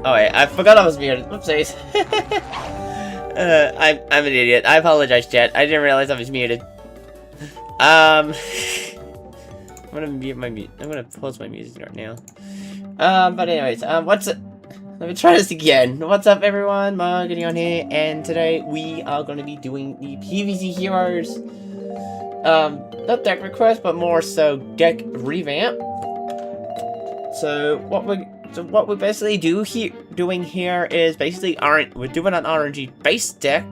Oh wait, I forgot I was muted. Whoopsies. I'm an idiot. I apologize, chat. I didn't realize I was muted. I'm gonna mute my I'm gonna pause my music right now. But anyways, what's it? Let me try this again. What's up, everyone? Getting on here, and today we are gonna be doing the PVZ Heroes. Not deck request, but more so deck revamp. So what we basically doing here is basically we're doing an RNG based deck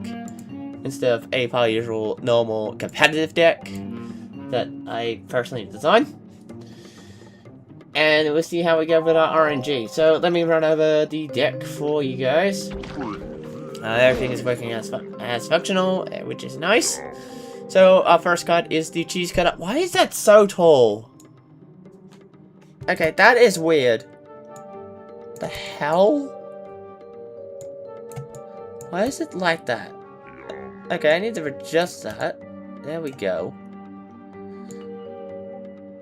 instead of a probably usual normal competitive deck that I personally designed. And we'll see how we go with our RNG. So let me run over the deck for you guys. Everything is working as functional, which is nice. So our first card is the cheese cutter. Why is that so tall? Okay, that is weird. The hell? Why is it like that? Okay, I need to adjust that. There we go.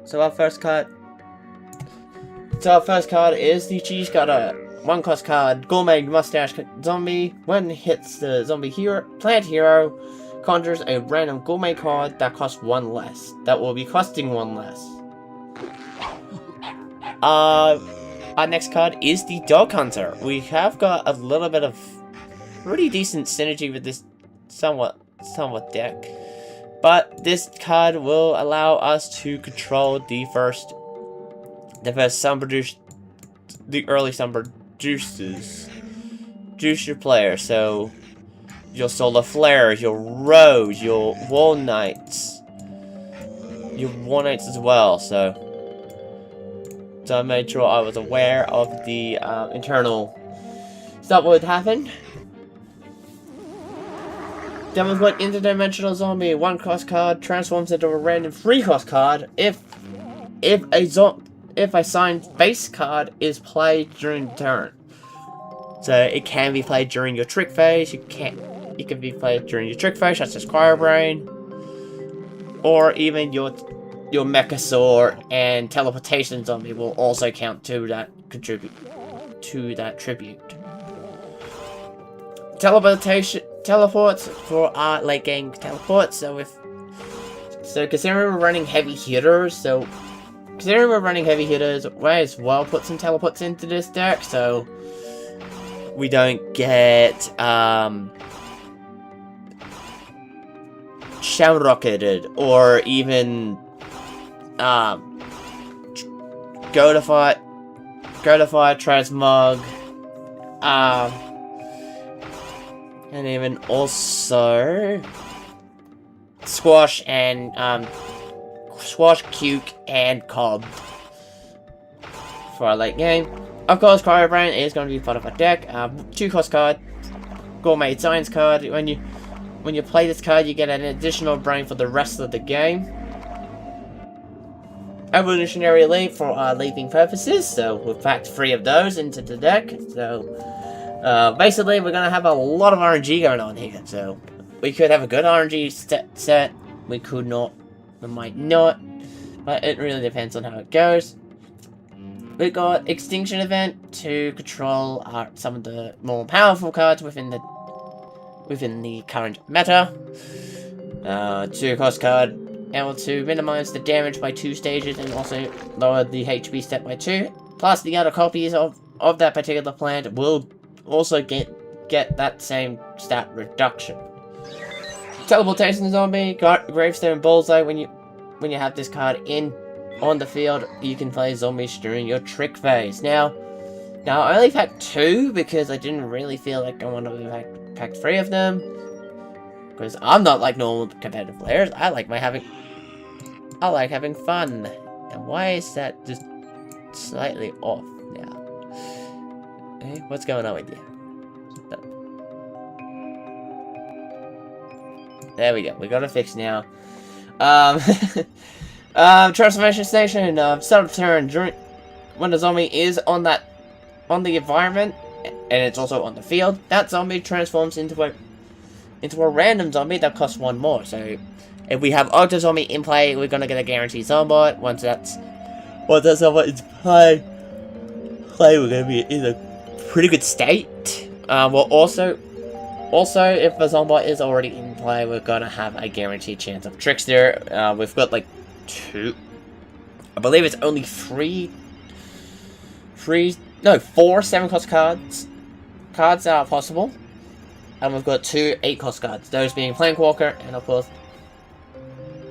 So our first card. So our first card is the cheese cutter. 1 cost card, gourmet mustache zombie. When hits the zombie plant hero, conjures a random gourmet card that costs 1 less. That will be costing 1 less. Our next card is the Dog Hunter. We have got a little bit of pretty decent synergy with this somewhat deck. But this card will allow us to control the early Sunbur juices. Juice your player, so your Solar Flares, your Rose, your Walnuts. Your Walnuts as well, so I made sure I was aware of the internal stuff would happen. Then we've got Interdimensional Zombie. 1 cost card transforms into a random 3 cost card if a signed base card is played during the turn. So it can be played during your trick phase. It can be played during your trick phase, such as Cryo Brain, or even your Mechasaur and Teleportation Zombie will also count to that tribute. Teleports for our late game teleports. So considering we're running heavy hitters, might as well put some teleports into this deck so we don't get shell rocketed or even go to fight Transmog, and even also Squash, Cuke, and Cobb for our late game. Of course, Cryo Brain is going to be part of our deck. 2 cost card, Gourmet Science card. When you play this card, you get an additional brain for the rest of the game. Evolutionary Leap for our leaping purposes, so we've packed 3 of those into the deck. So basically, we're going to have a lot of RNG going on here. So we could have a good RNG set. We could not. We might not. But it really depends on how it goes. We've got Extinction Event to control some of the more powerful cards within the current meta. 2 cost card, able to minimize the damage by 2 stages and also lower the HP step by 2. Plus, the other copies of that particular plant will also get that same stat reduction. Teleportation Zombie, Gravestone Bullseye. When you have this card on the field, you can play zombies during your trick phase. Now I only packed 2 because I didn't really feel like I wanted to pack 3 of them. Because I'm not like normal competitive players. I like having fun. And why is that just slightly off now? Hey, what's going on with you? There we go. We got it fixed now. Transformation Station. Start of turn during when the zombie is on the environment, and it's also on the field. That zombie transforms into a random zombie that costs 1 more. So if we have Octo Zombie in play, we're gonna get a guaranteed Zombot. Once that Zombot is play, we're gonna be either pretty good state. We'll also, if the Zombot is already in play, we're gonna have a guaranteed chance of Trickster. We've got like 2. I believe it's only 4 7-cost cards that are possible. And we've got 2 8-cost cards, those being Plankwalker and of course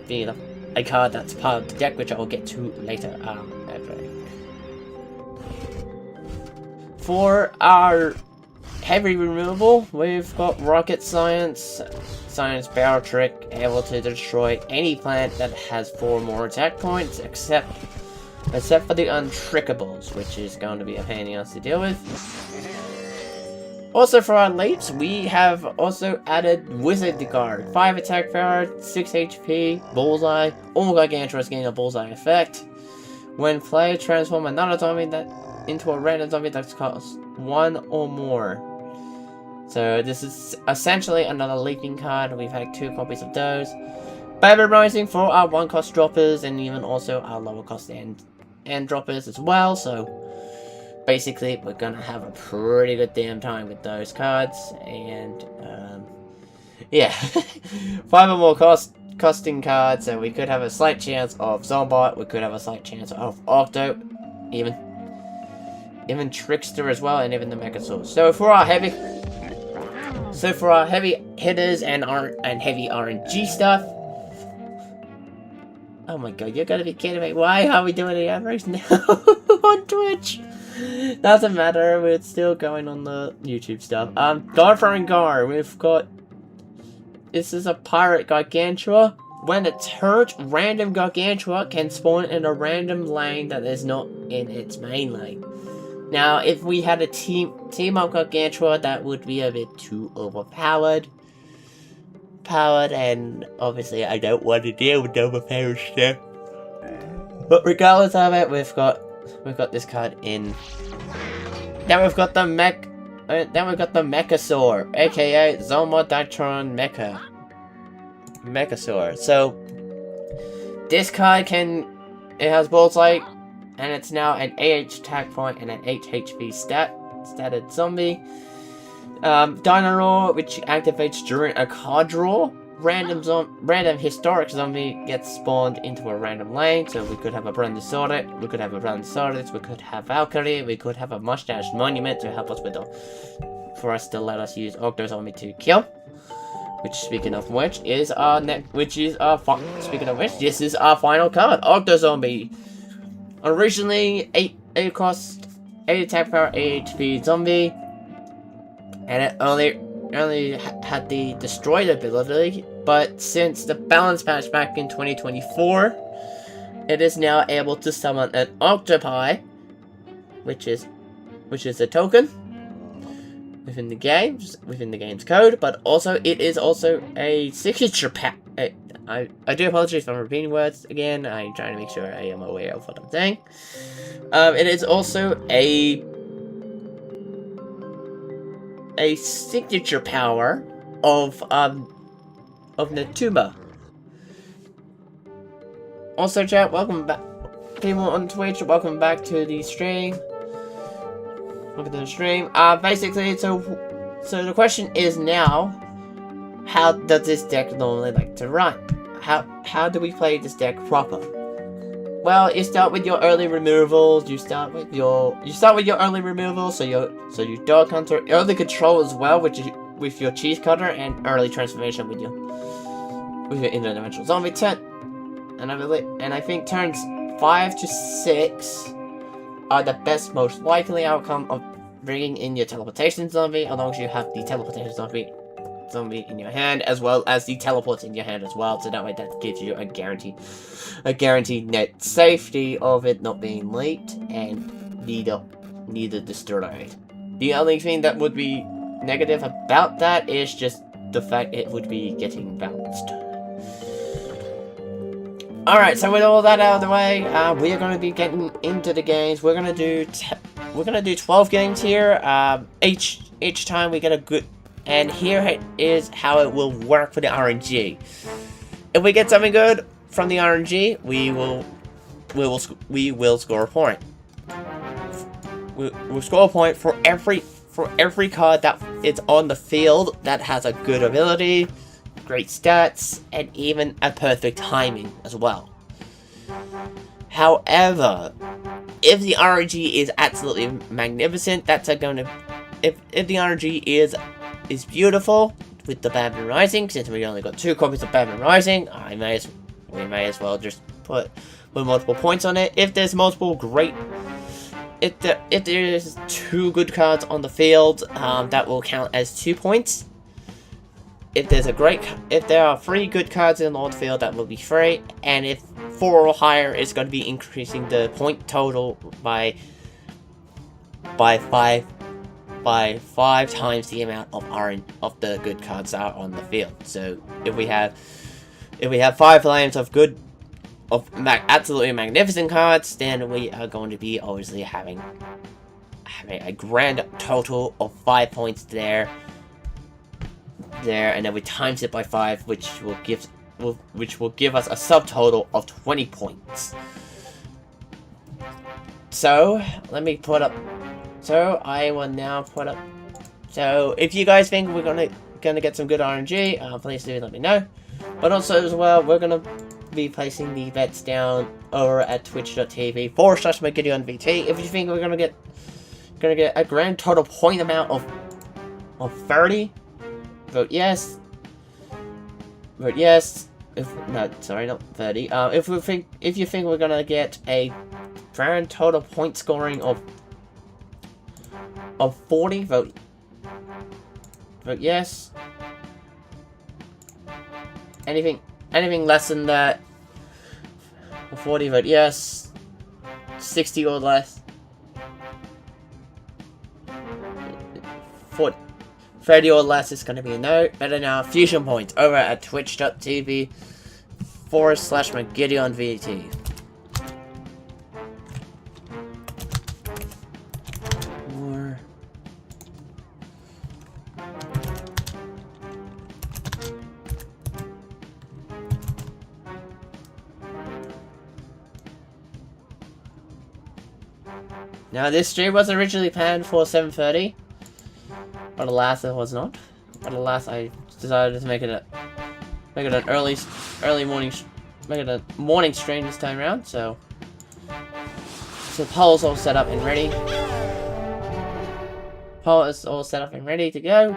being a card that's part of the deck, which I will get to later. For our heavy removal, we've got Rocket Science, Barrel Trick, able to destroy any plant that has 4 more attack points, except for the untrickables, which is going to be a pain in the ass to deal with. Also for our leaps, we have also added Wizard Guard, 5 attack power, 6 HP, Bullseye. All Gargantuars gain a Bullseye effect. When players transform another zombie into a random zombie that costs 1 or more. So this is essentially another leaping card. We've had 2 copies of those. Baby Rising for our 1-cost droppers, and even also our lower cost end droppers as well. So basically, we're gonna have a pretty good damn time with those cards, and yeah, 5 or more costing cards, so we could have a slight chance of Zombot, we could have a slight chance of Octo, even Trickster as well, and even the Mechasaur. So for our heavy hitters and heavy RNG stuff. Oh my god, you're gonna be kidding me. Why are we doing the average now on Twitch? Doesn't matter, we're still going on the YouTube stuff. Guard for Gar, we've got... This is a Pirate Gargantua. When it's hurt, random Gargantua can spawn in a random lane that is not in its main lane. Now, if we had a team up Gargantua, that would be a bit too overpowered. And obviously I don't want to deal with overpowered stuff. But regardless of it, we've got this card in. Then we've got the Mechasaur, aka Zombotron Mechasaur. So this card it has Bullseye, and it's now an AH attack point and an HP statted zombie. Dino Roar, which activates during a card draw. Random historic zombie gets spawned into a random lane, so we could have a Brontosaurus, we could have Valkyrie, we could have a Mustache Monument to help us with for us to let us use Octo Zombie to kill. Which, speaking of which, this is our final card, Octo Zombie. Originally 8 cost, 8 attack power, 8 HP zombie, and it only had the destroyed ability, but since the balance patch back in 2024, it is now able to summon an octopi, which is a token within the game's code, but also it is also a signature pack. I do apologize if I'm repeating words again. I'm trying to make sure I am aware of what I'm saying. It is also a signature power of Natuma. Also, chat, welcome back. People on Twitch, welcome back to the stream. Welcome to the stream. Basically, so the question is now, how does this deck normally like to run? How do we play this deck proper? Well, you start with your early removals. You start with your early removals. So your dog hunter, early control as well, which is with your cheese cutter, and early transformation with your interdimensional zombie turn. And I think turns 5 to 6 are the best, most likely outcome of bringing in your teleportation zombie, as long as you have the teleportation zombie in your hand, as well as the teleports in your hand as well, so that way that gives you a guaranteed net safety of it not being leaked and neither destroyed. The only thing that would be negative about that is just the fact it would be getting bounced. Alright, so with all that out of the way, we are going to be getting into the games. We're gonna do 12 games here. Each time we get a good. And here is how it will work for the RNG. If we get something good from the RNG, we will score a point. we'll score a point for every card that is on the field that has a good ability, great stats, and even a perfect timing as well. However, if the RNG is absolutely magnificent, that's going to... If the RNG is beautiful with the Batman Rising, since we only got 2 copies of Batman Rising, we may as well just put multiple points on it. If there's multiple great... If there's 2 good cards on the field, that will count as 2 points. If there are 3 good cards in the field, that will be 3. And if 4 or higher, it's going to be increasing the point total by 5 times the amount of the good cards that are on the field. So if we have 5 lanes of absolutely magnificent cards, then we are going to be obviously having a grand total of 5 points there, and then we times it by 5, which will give us a subtotal of 20 points. So let me put up. So I will now put up. So if you guys think we're gonna get some good RNG, please do let me know. But also as well, we're gonna be placing the bets down over at twitch.tv/McGideonVT. If you think we're gonna get a grand total point amount of 30, vote yes. Vote yes. Not 30. If you think we're gonna get a grand total point scoring of 40, vote yes. Anything less than that, 40, vote yes. 60 or less, 30 or less is going to be a no. Better now, fusion points over at twitch.tv/McGideonVT. Now, this stream was originally planned for 7:30, but alas, it was not. But alas, I decided to make it an early morning, make it a morning stream this time around. So the poll's all set up and ready. Poll is all set up and ready to go.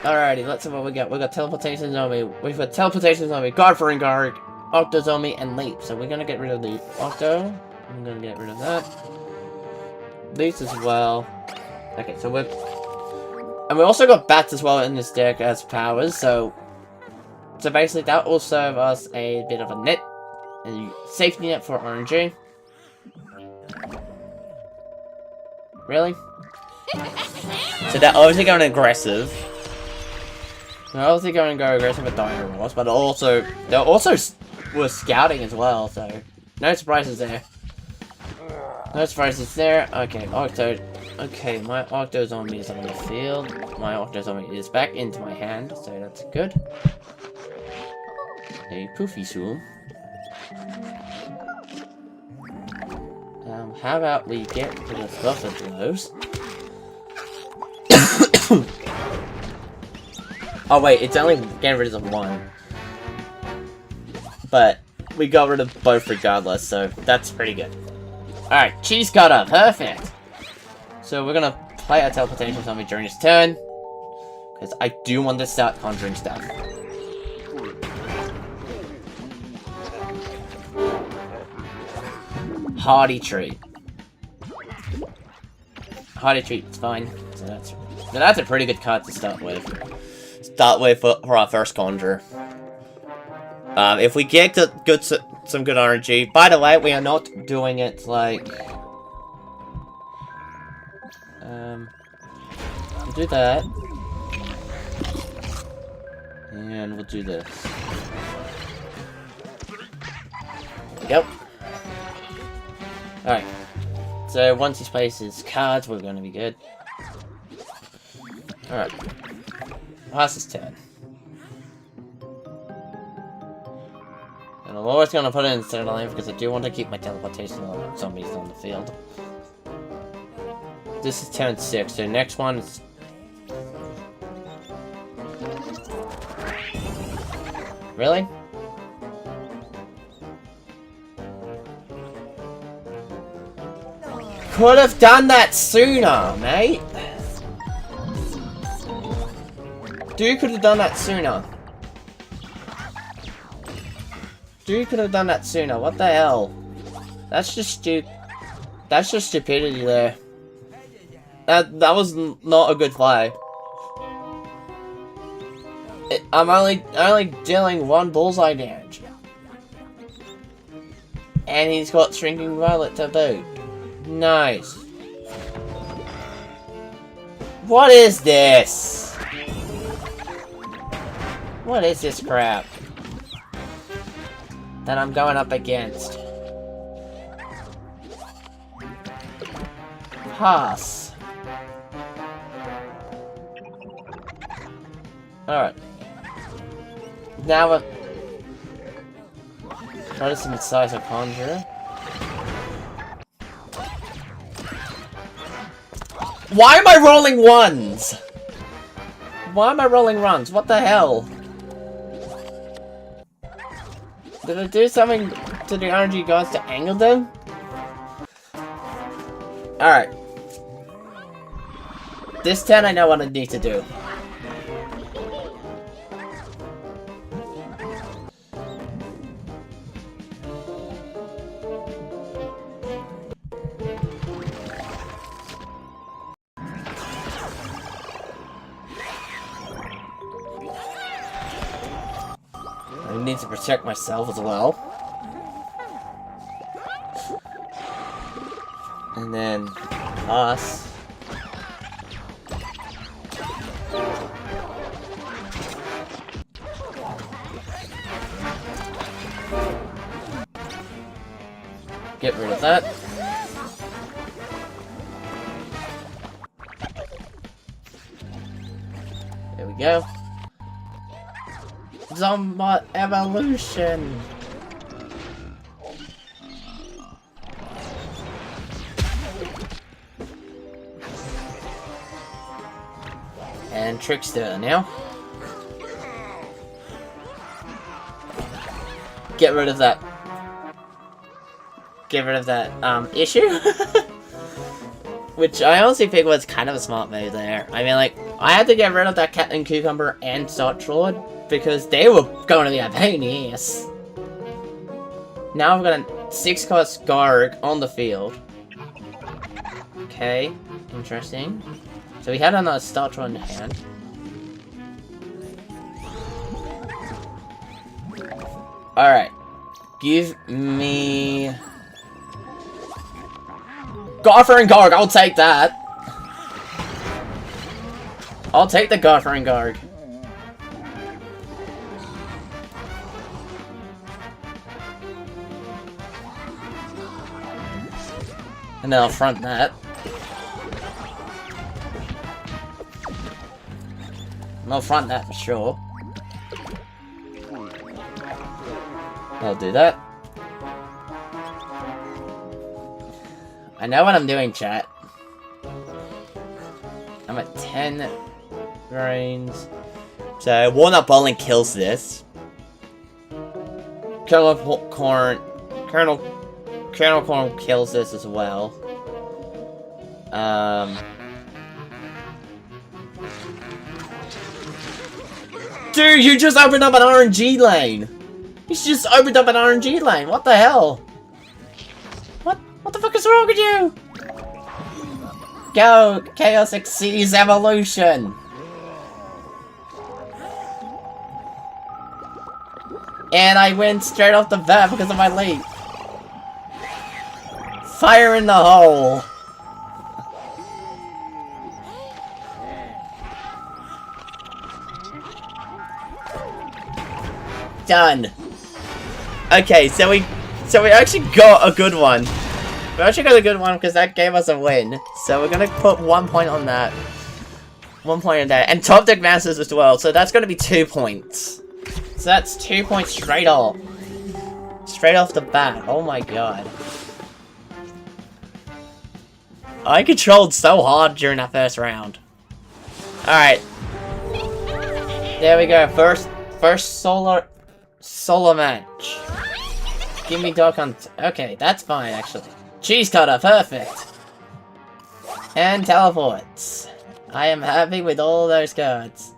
Alrighty, let's see what we got. We got teleportation zombie. We've got teleportation zombie, guard for guard, octo zombie, and leap. So we're gonna get rid of the octo. I'm gonna get rid of that. These as well. Okay, so we also got bats as well in this deck as powers, so basically that will serve us a bit of a net, a safety net for RNG. Really? So they're obviously going aggressive. They're obviously going to go aggressive with Dino Wars, but they also were scouting as well, so no surprises there. No surprises there. Okay, Octo. Okay, my Octo Zombie is on the field. My Octo Zombie is back into my hand, so that's good. A Poofy Soul. How about we get rid of both of those? Oh wait, it's only getting rid of one. But we got rid of both regardless, so that's pretty good. Alright, cheese cutter, perfect! So we're gonna play our teleportation zombie during his turn, because I do want to start conjuring stuff. Hardy Tree. Hardy Tree, it's fine. So that's a pretty good card to start with. For our first conjure. If we get some good RNG. By the way, we are not doing it like... we'll do that. And we'll do this. Yep. Alright. So once he plays his cards, we're gonna be good. Alright. Pass his turn. And I'm always going to put it in center lane because I do want to keep my teleportation zombies on the field. This is turn 6, so next one is... Really? Could have done that sooner, mate! Dude could have done that sooner. Dude could have done that sooner, what the hell? That's just That's just stupidity there. That was not a good play. I'm only dealing 1 bullseye damage. And he's got Shrinking Violet to boot. Nice. What is this? What is this crap that I'm going up against? Pass. Alright. Now we're... Notice some size of Conjurer. Why am I rolling 1s? Why am I rolling runs? What the hell? Did I do something to the RNG guys to angle them? Alright. This turn I know what I need to do. I need to protect myself as well. And then us. Get rid of that. There we go. Zombot evolution. And Trickster now. Get rid of that. Get rid of that issue. Which I honestly think was kind of a smart move there. I mean, like, I had to get rid of that Captain Cucumber and Sartroid because they were going to be a pain in the ass. Now I've got a 6-cost Garg on the field. Okay, interesting. So we had another Startron in hand. Alright. Give me... Garfer and Garg, I'll take that. I'll take the Garfer and Garg. And then I'll front that. I'll front that for sure. I'll do that. I know what I'm doing, chat. I'm at 10 brains. So, Walnut Bowling kills this. Colonel Corn kills this as well. Dude, you just opened up an RNG lane! You just opened up an RNG lane, what the hell? What the fuck is wrong with you? Go! Chaos exceeds evolution! And I went straight off the bat because of my leap. Fire in the hole! Done. Okay, so we actually got a good one. We actually got a good one because that gave us a win. So we're gonna put 1 point on that. 1 point on that. And top deck masters as well. So that's gonna be 2 points. So that's 2 points straight off. Straight off the bat. Oh my god. I controlled so hard during that first round. Alright. There we go. First solo match. Give me dog hunt. Okay, that's fine actually. Cheese cutter, perfect. And teleports. I am happy with all those cards.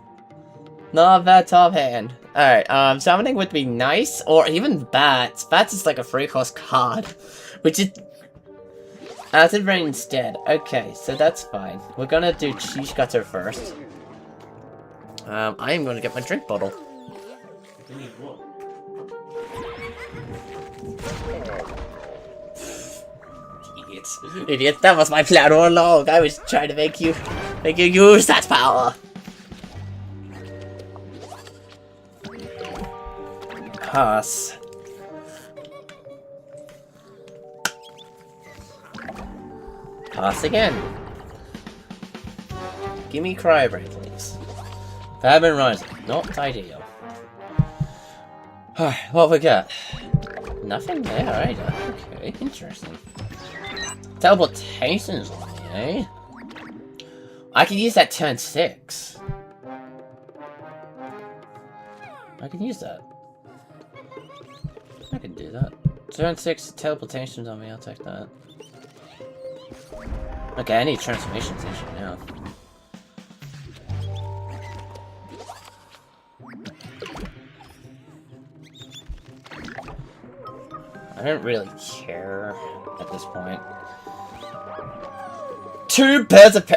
Not a bad top hand. Alright, summoning would be nice, or even bats. Bats is like a free cost card. Which is acid rain instead. Okay, so that's fine. We're gonna do cheese cutter first. I am gonna get my drink bottle. Idiots. Idiots, that was my plan all along. I was trying to make you use that power. Pass. Pass again. Give me Cryobrain, please. Fabin Rising. Not ideal. Alright, what we got? Nothing there either. Okay, interesting. Teleportation's okay. I can use that turn 6. I can use that. I can do that. Turn 6 teleportation's on me, I'll take that. Okay, I need transformation station now. I don't really care at this point. 2 birds of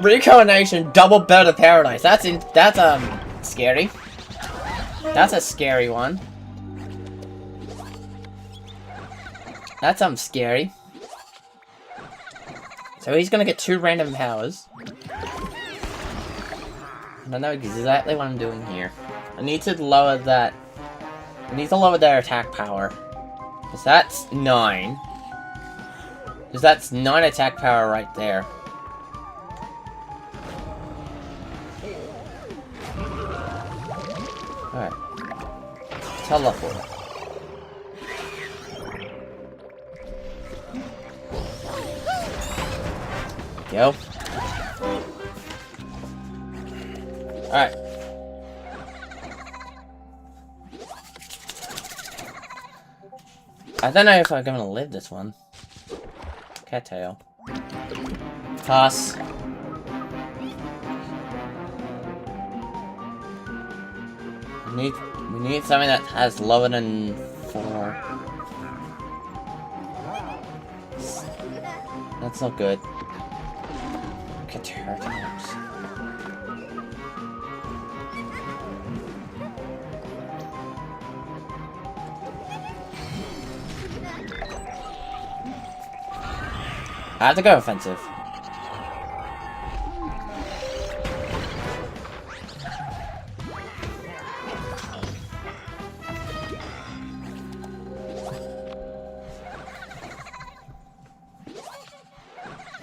Reincarnation, double bird of paradise. That's scary. That's a scary one. That's scary. So he's gonna get 2 random powers. And I know exactly what I'm doing here. I need to lower that. I need to lower their attack power. Because that's 9. Because that's 9 attack power right there. Alright. Teleport. Go. Alright. I don't know if I'm gonna live this one. Cattail. Toss. We need something that has lower than 4. That's not good. Caterpillars. I have to go offensive.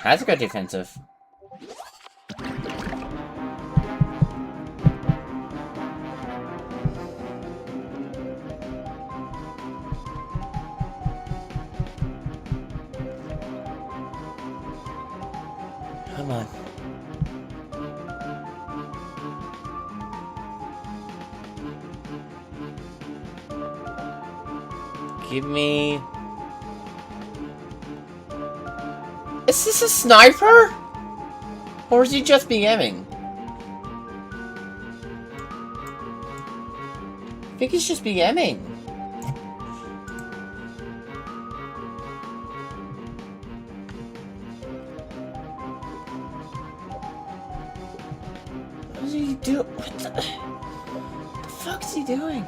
I have to go defensive. Come on. Give me... Is this a sniper? Or is he just BMing? I think he's just BMing. What is he doing? What the fuck is he doing?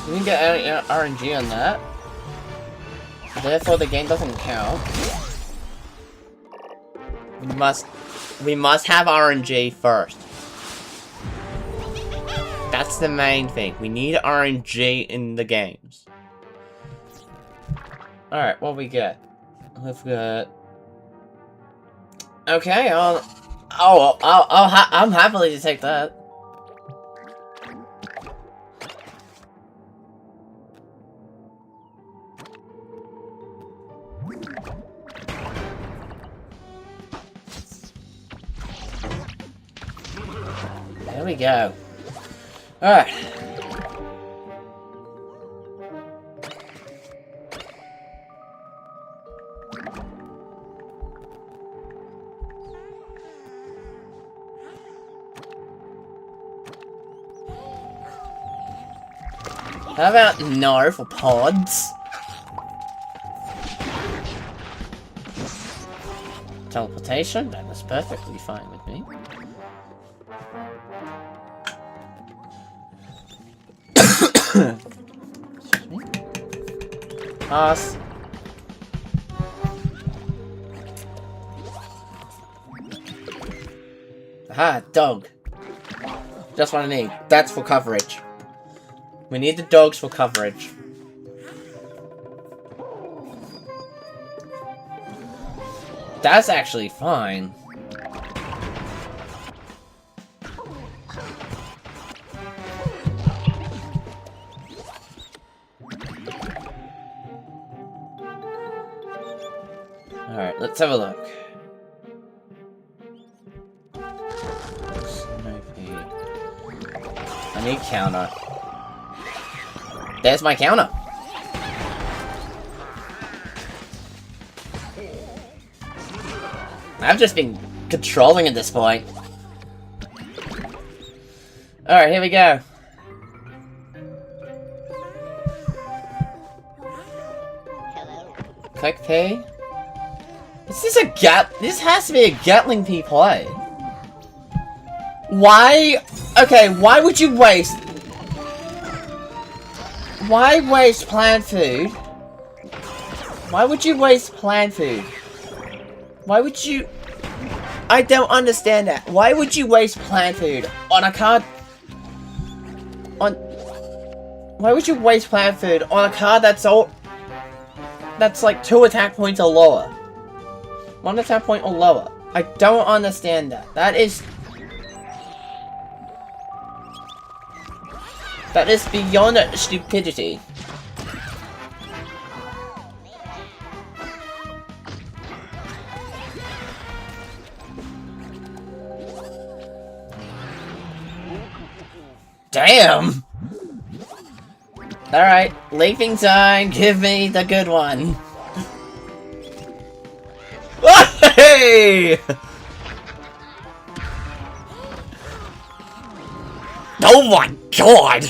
We didn't get any RNG on that. Therefore, the game doesn't count. We must have RNG first. That's the main thing. We need RNG in the games. Alright, what we got? We've got... Okay, I'm happily to take that. There we go. Alright. How about no for pods? Teleportation? That was perfectly fine with me. Excuse me. Pass. Aha, dog. Just what I need. That's for coverage. We need the dogs for coverage. That's actually fine. Alright, let's have a look. I need counter. There's my counter. I've just been controlling at this point. Alright, here we go. Click P. Is this a this has to be a Gatling P play. Why? Okay, why would you waste... Why waste plant food? Why would you waste plant food? Why would you... I don't understand that. Why would you waste plant food on a card... On... Why would you waste plant food on a card that's all... That's like 2 attack points or lower? 1 attack point or lower. I don't understand that. That is beyond stupidity. Damn! Alright, leaping zone, give me the good one. Hey! Oh my god!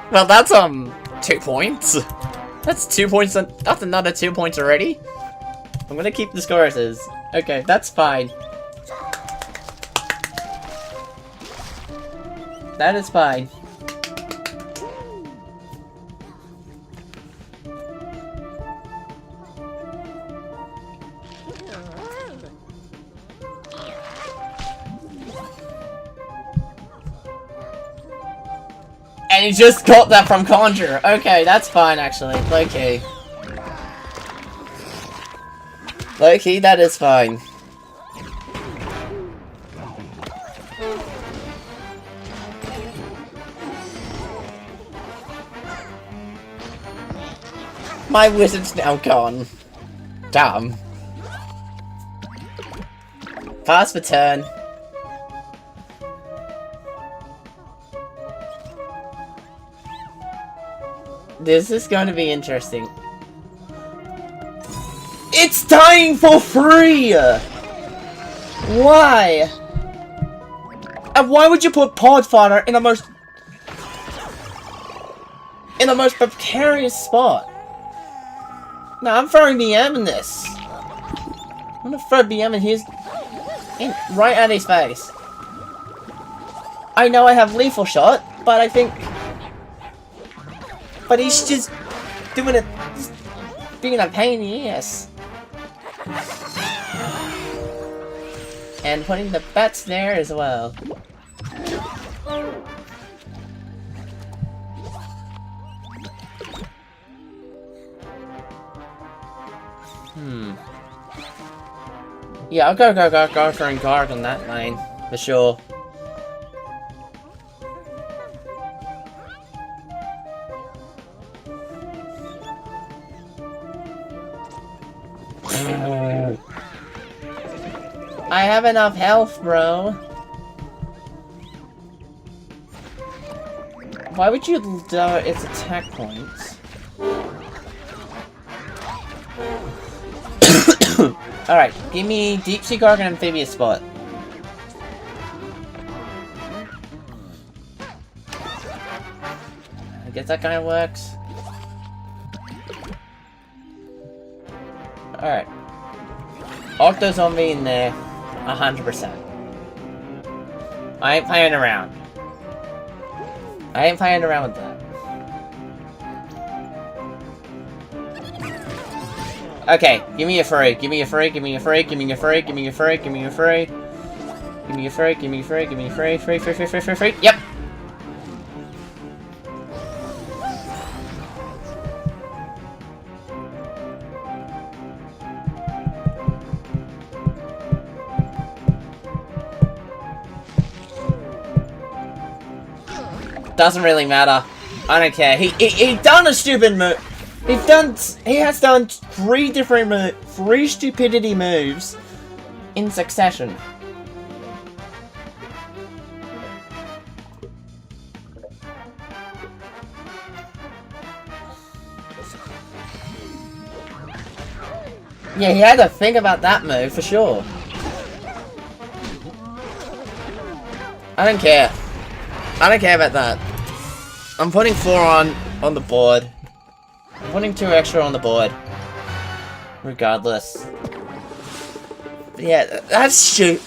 Well, that's 2 points. That's 2 points. That's another 2 points already. I'm gonna keep the score as is. Okay, that's fine. That is fine. And you just got that from Conjure. Okay, that's fine actually. Low-key. Low-key, that is fine. My wizard's now gone. Damn. Pass for turn. This is going to be interesting. It's dying for free! Why? And why would you put Pod Fighter in the most precarious spot? No, I'm throwing BM in this. I'm gonna throw BM in his... right at his face. I know I have Lethal Shot, but I think... But he's just doing it, just being a pain in the ass. And putting the bats there as well. Yeah, I'll go for and guard on that lane, for sure. I have enough health, bro. Why would you lower its attack points? Alright, give me Deep Sea Garg and Amphibious Spot. I guess that kind of works. Alright. Octo Zombie in there. 100%. I ain't playing around. I ain't playing around with that. Okay, give me a free, give me a free, give me a free, give me a free, give me a free, give me a free. Give me a free, give me a free, give me a free, free. Yep! Doesn't really matter. I don't care. He done a stupid move. He has done three stupidity moves in succession. Yeah, he had to think about that move for sure. I don't care. I don't care about that. I'm putting 4 on the board. I'm putting 2 extra on the board. Regardless. But yeah, that's stupid.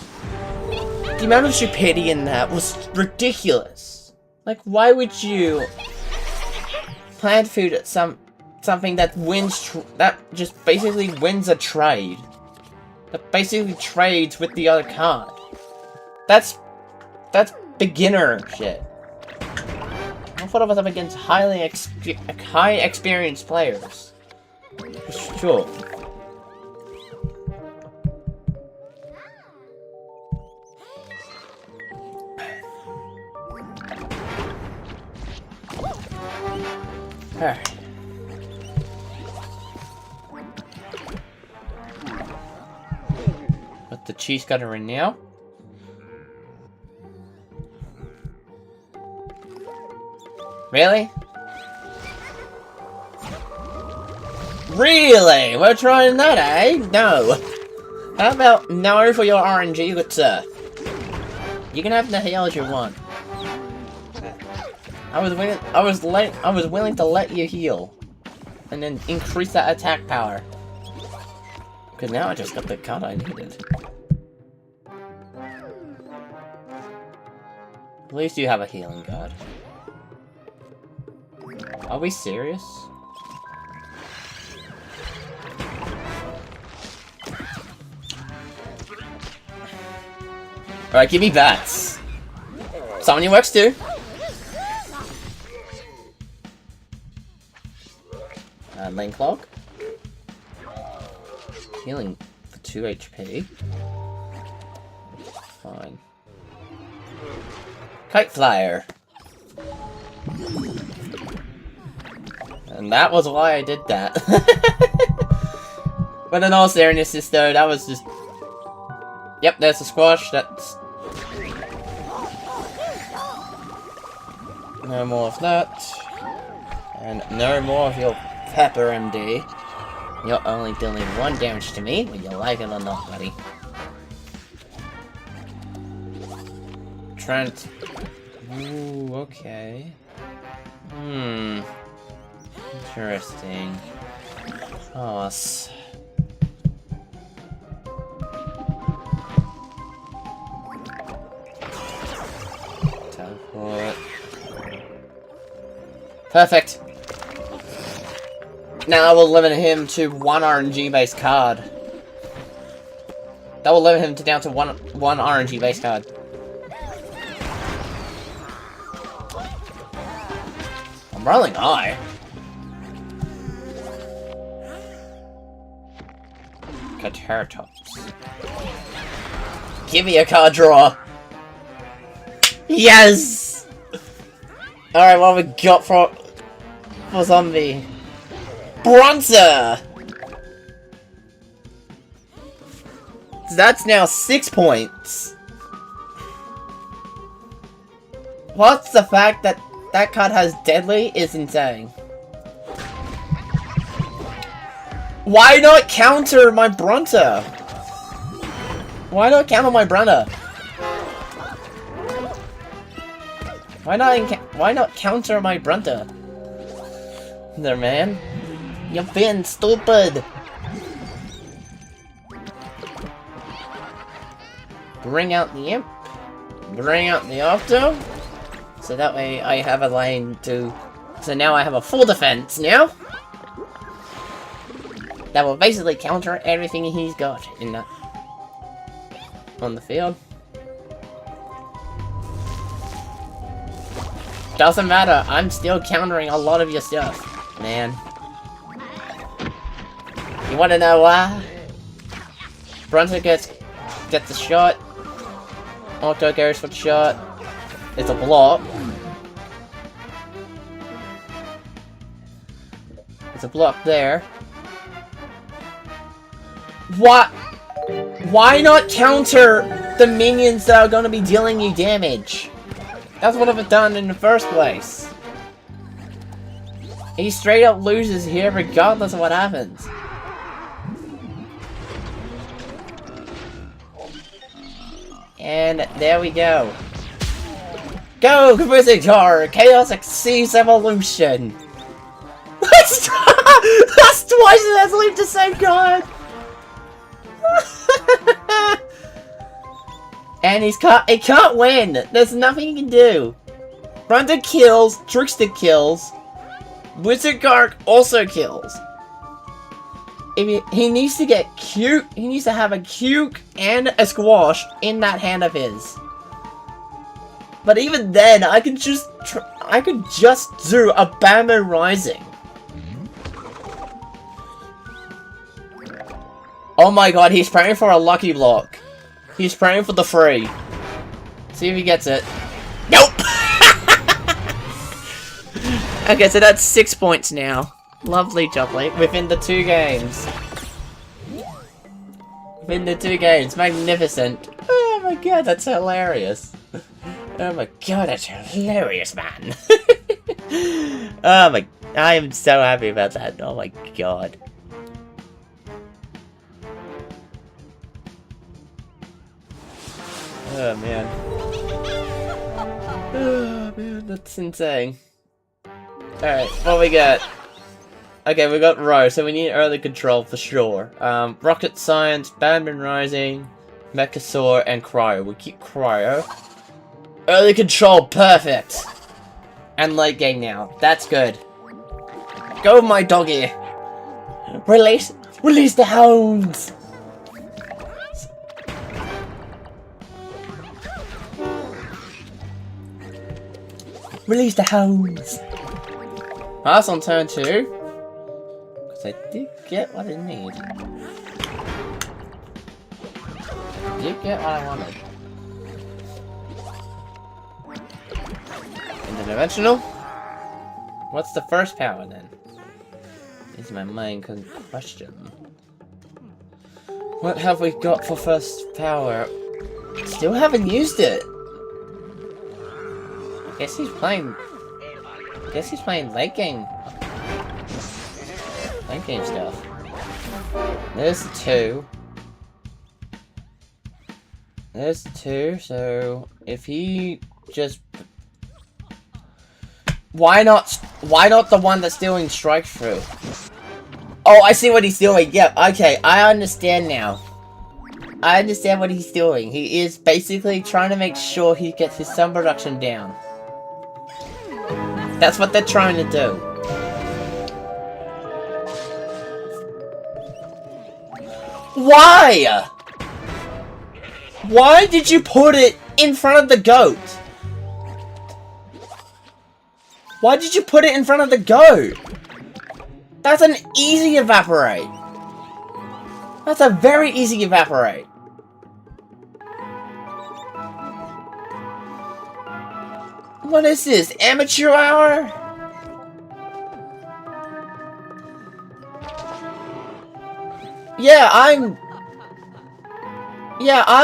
The amount of stupidity in that was ridiculous. Like, why would you plant food at something that wins that just basically wins a trade? That basically trades with the other card. That's beginner shit. I thought I was up against high experienced players. For sure. Alright. Put the cheese cutter in now. Really? Really? We're trying that, eh? No. How about no for your RNG, good sir? You can have the heals you want. I was willing to let you heal, and then increase that attack power. Because now I just got the card I needed. At least you have a healing card. Are we serious? Alright, give me bats. Summoning works too. Lane clog. Healing for 2 HP. Fine. Kite flyer. And that was why I did that. But in all seriousness though, that was just... Yep, there's a squash, that's... No more of that. And no more of your pepper MD. You're only dealing 1 damage to me, whether you like it or not, buddy. Trent. Ooh, okay. Interesting. Toss. Teleport. Perfect. Now I will limit him to 1 RNG based card. That will limit him to down to one RNG based card. I'm rolling high. Triceratops. Give me a card draw! Yes! Alright, what have we got for zombie? Bronzer! So that's now 6 points. What's the fact that that card has deadly is insane. Why not counter my Bronzer? Why not counter my Brunner? Why not counter my Brunter? There, man. You're being stupid. Bring out the Imp. Bring out the Octo. So that way I have a lane to... So now I have a full defense now. That will basically counter everything he's got in that... on the field. Doesn't matter, I'm still countering a lot of your stuff, man. You wanna know why? Brunson gets the shot. Octo goes for the shot. It's a block. It's a block there. What? Why not counter the minions that are gonna be dealing you damage? That's what I've done in the first place. He straight up loses here regardless of what happens. And there we go. Go, Compositor! Chaos exceeds evolution! That's twice and that's leave the same card! And he can't win! There's nothing he can do! Brunda kills, Trickster kills, Wizard Garg also kills. He needs to get cute. He needs to have a Cuke and a Squash in that hand of his. But even then, I could just do a Bamboo Rising. Oh my god, he's praying for a lucky block. He's praying for the free. See if he gets it. Nope! Okay, so that's 6 points now. Lovely, Jubbly. Within the 2 games. Within the 2 games. Magnificent. Oh my god, that's hilarious. Oh my god, that's hilarious, man. Oh my... I am so happy about that. Oh my god. Oh man. Oh man, that's insane. Alright, what we got? Okay, we got Row, so we need early control for sure. Rocket Science, Bamboo Rising, Mechasaur, and Cryo. We keep Cryo. Early control, perfect! And late game now. That's good. Go, my doggy! Release the hounds! Release the hounds! Pass on turn 2. Because I did get what I need. I did get what I wanted. Interdimensional? What's the first power then? Is my main question. What have we got for first power? Still haven't used it. Guess he's playing late game. Late game stuff. There's 2. There's 2, so if he just... Why not the one that's doing strike through? Oh, I see what he's doing. Yeah, okay, I understand now. I understand what he's doing. He is basically trying to make sure he gets his sun production down. That's what they're trying to do. Why? Why did you put it in front of the goat? Why did you put it in front of the goat? That's an easy evaporate. That's a very easy evaporate. What is this? Amateur hour? Yeah, I'm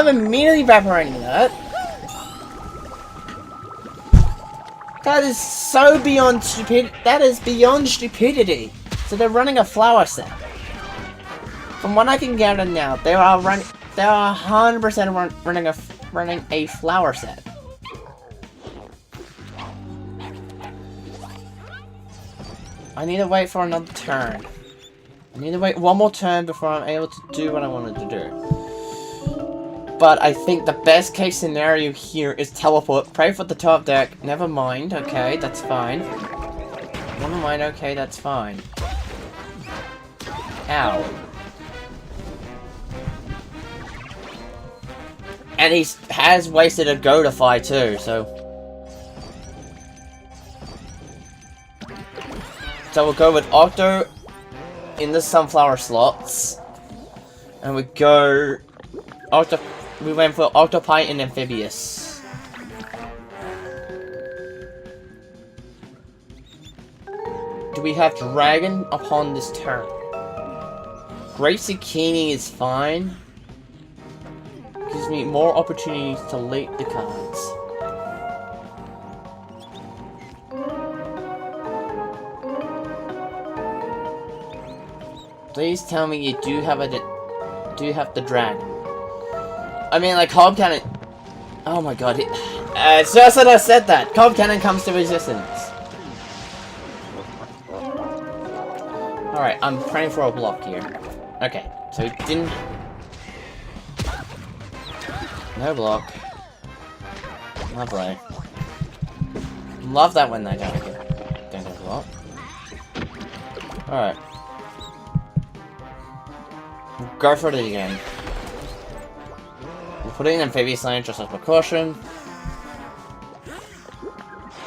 immediately evaporating that. That is so beyond stupid. That is beyond stupidity. So they're running a flower set. From what I can gather now, they are 100% running a flower set. I need to wait for another turn. I need to wait one more turn before I'm able to do what I wanted to do. But I think the best case scenario here is teleport, pray for the top deck. Never mind, okay, that's fine. Never mind, okay, that's fine. Ow. And he has wasted a Godify too, so... So we'll go with Octo in the Sunflower slots. And we go... We went for Octopi and Amphibious. Do we have Dragon upon this turn? Great Zucchini is fine. Gives me more opportunities to late the cards. Please tell me you do have the dragon. I mean, like, Cob Cannon... Oh my god, it's just that I said that! Cob Cannon comes to resistance. Alright, I'm praying for a block here. Okay, so it didn't... No block. Lovely. Love that when they don't get block. Alright. Go for it again. We'll put in Amphibious Lane just as precaution.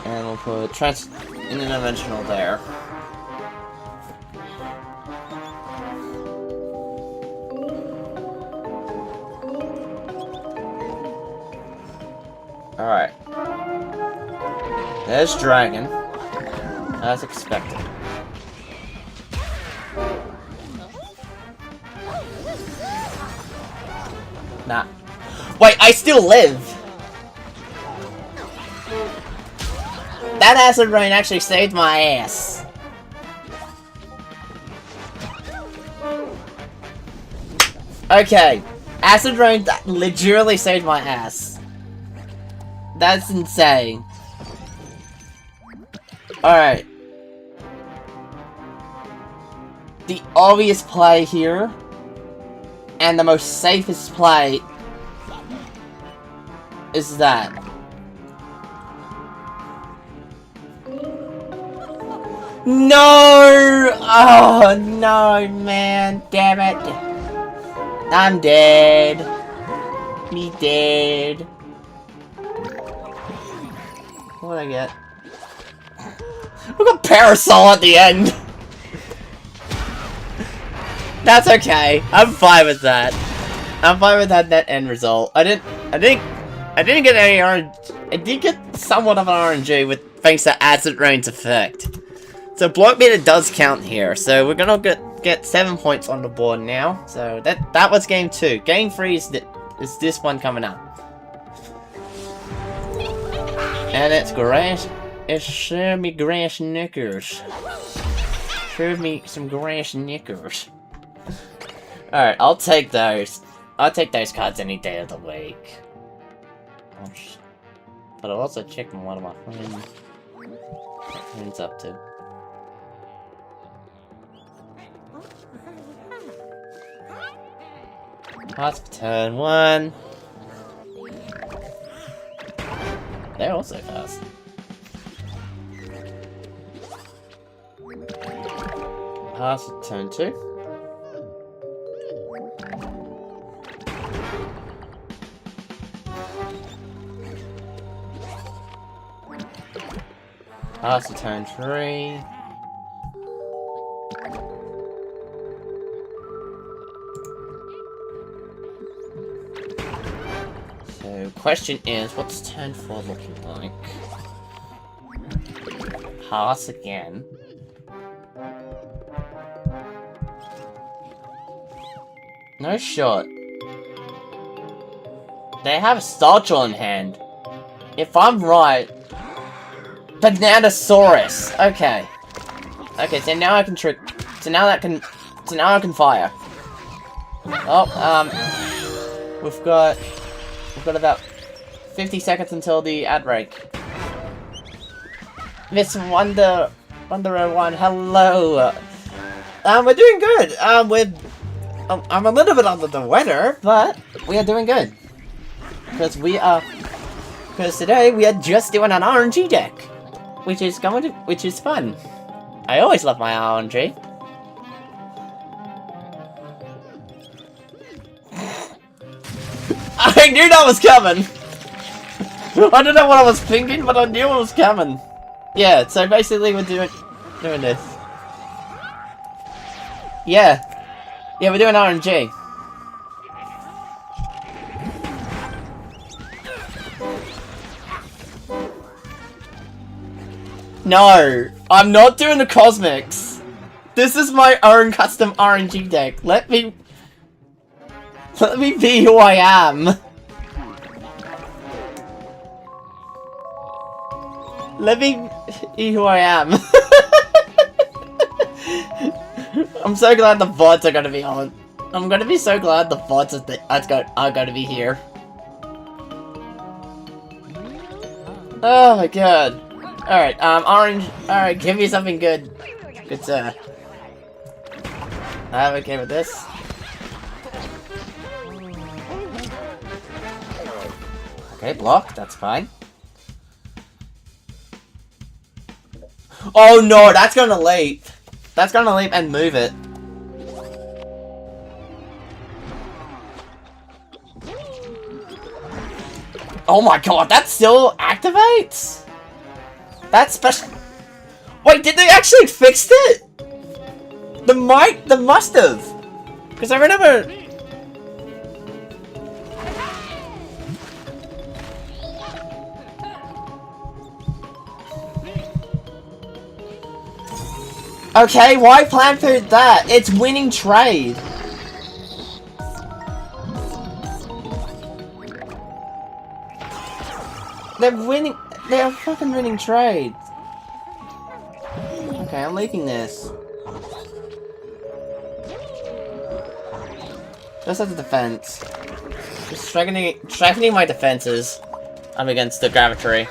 And we'll put Interdimensional there. Alright. There's Dragon. As expected. Nah. Wait, I still live! That acid rain actually saved my ass. Okay. Acid rain literally saved my ass. That's insane. Alright. The obvious play here, and the most safest play, is that. No! Oh, no, man. Damn it. I'm dead. Me dead. What did I get? We got Parasol at the end. That's okay. I'm fine with that. I'm fine with that end result. I didn't get any RNG. I did get somewhat of an RNG with thanks to Acid Rain's effect. So block meter does count here. So we're gonna get 7 points on the board now. So that was game 2. Game 3 is this one coming up. And it's grass. It's serve me grass knickers. Serve me some grass knickers. Alright, I'll take those. I'll take those cards any day of the week. But I'll also check what one of my friends up to. Pass for turn 1. They're also fast. Pass for turn 2. Pass to turn 3. So, question is, what's turn 4 looking like? Pass again. No shot. They have a Starchill in hand. If I'm right... Bananasaurus! Okay. Okay, so now I can trick... So now I can fire. Oh, We've got about 50 seconds until the ad break. Miss Wonder 01, hello! We're doing good! I'm a little bit under the weather, but we are doing good. Because today we are just doing an RNG deck. Which is fun. I always love my RNG. I knew that was coming! I don't know what I was thinking, but I knew it was coming. Yeah, so basically we're doing this. Yeah. Yeah, we're doing RNG. No, I'm not doing the Cosmics. This is my own custom RNG deck. Let me be who I am. Let me be who I am. I'm so glad the VODs are gonna be on. I'm gonna be so glad the VODs are gonna be here. Oh my god. Alright, orange. Alright, give me something good. Good, sir. I'm okay with this. Okay, block, that's fine. Oh no, that's gonna leap. That's gonna leap and move it. Oh my god, that still activates? That's special. Wait, did they actually fix it? They must have. Because I remember. Okay, why plan for that? It's winning trade. They're winning. They're fucking winning trades. Okay, I'm leaking this. Just as a defense. Just strengthening my defenses. I'm against the gravity.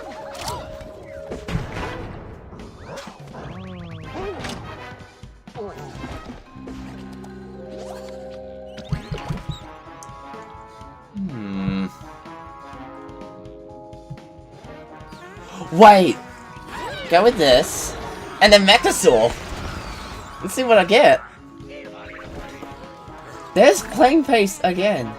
Wait! Go with this. And then Mechasaur! Let's see what I get. There's Plane Pace again.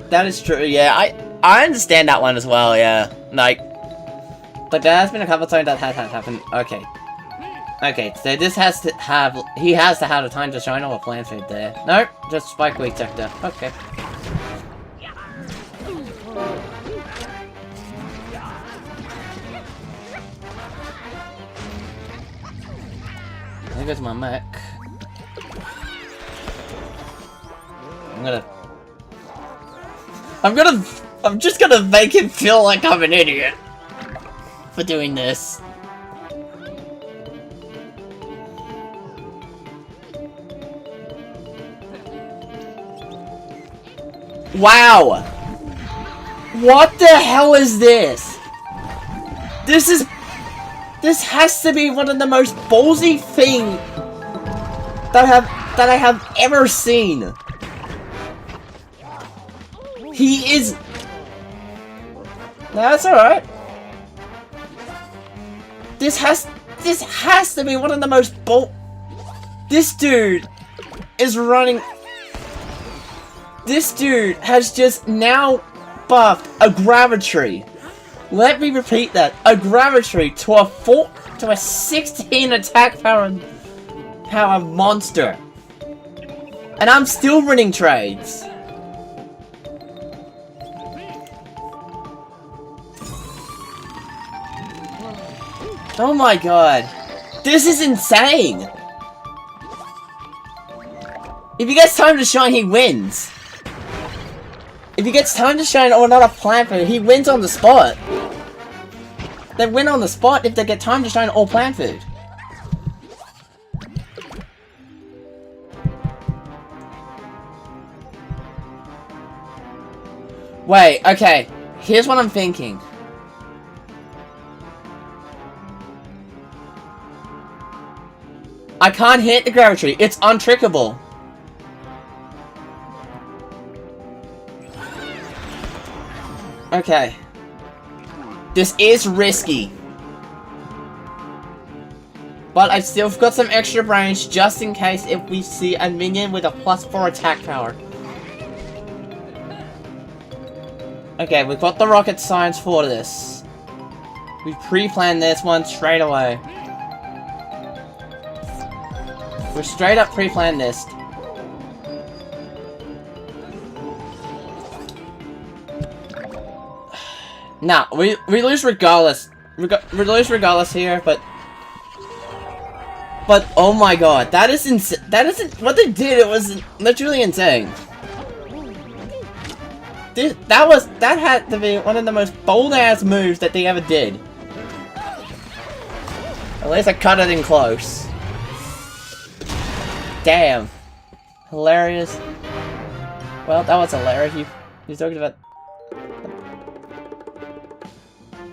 That is true, yeah. I understand that one as well, yeah. Like there has been a couple times that has happened. Okay. Okay, so this has to have... He has to have the time to shine or a plant food there. Nope, just Spike Weak Sector. Okay. There goes my mech. I'm just gonna make him feel like I'm an idiot for doing this. Wow! What the hell is this? This has to be one of the most ballsy things that I have ever seen. He is... No, that's alright. This has to be one of the most This dude is running... This dude has just now buffed a Gravity. Let me repeat that. A Gravity to a 16 attack power power monster. And I'm still winning trades. Oh my god. This is insane. If he gets time to shine, he wins. If he gets time to shine or not a plant food, he wins on the spot. They win on the spot if they get time to shine or plant food. Wait, okay. Here's what I'm thinking. I can't hit the gravity. It's untrickable. Okay. This is risky. But I've still got some extra brains just in case if we see a minion with a +4 attack power. Okay, we've got the rocket science for this. We pre-planned this one straight away. We're straight up pre-planned this. Nah, we lose regardless. We lose regardless here, but oh my god, that is insane. That isn't what they did. It was literally insane. That had to be one of the most bold ass moves that they ever did. At least I cut it in close. Damn. Hilarious. Well, that was hilarious. He's talking about.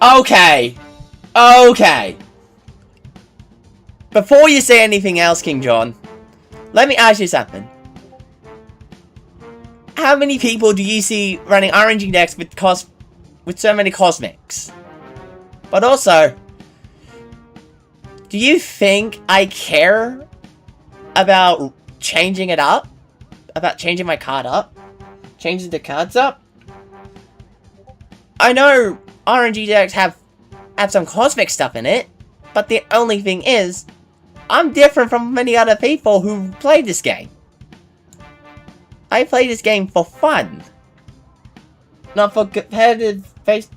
Okay. Okay. Before you say anything else, King John, let me ask you something. How many people do you see running RNG decks with so many cosmics? But also, do you think I care about changing it up? About changing my card up? Changing the cards up? I know RNG decks have some cosmic stuff in it, but the only thing is, I'm different from many other people who play this game. I play this game for fun, not for competitive based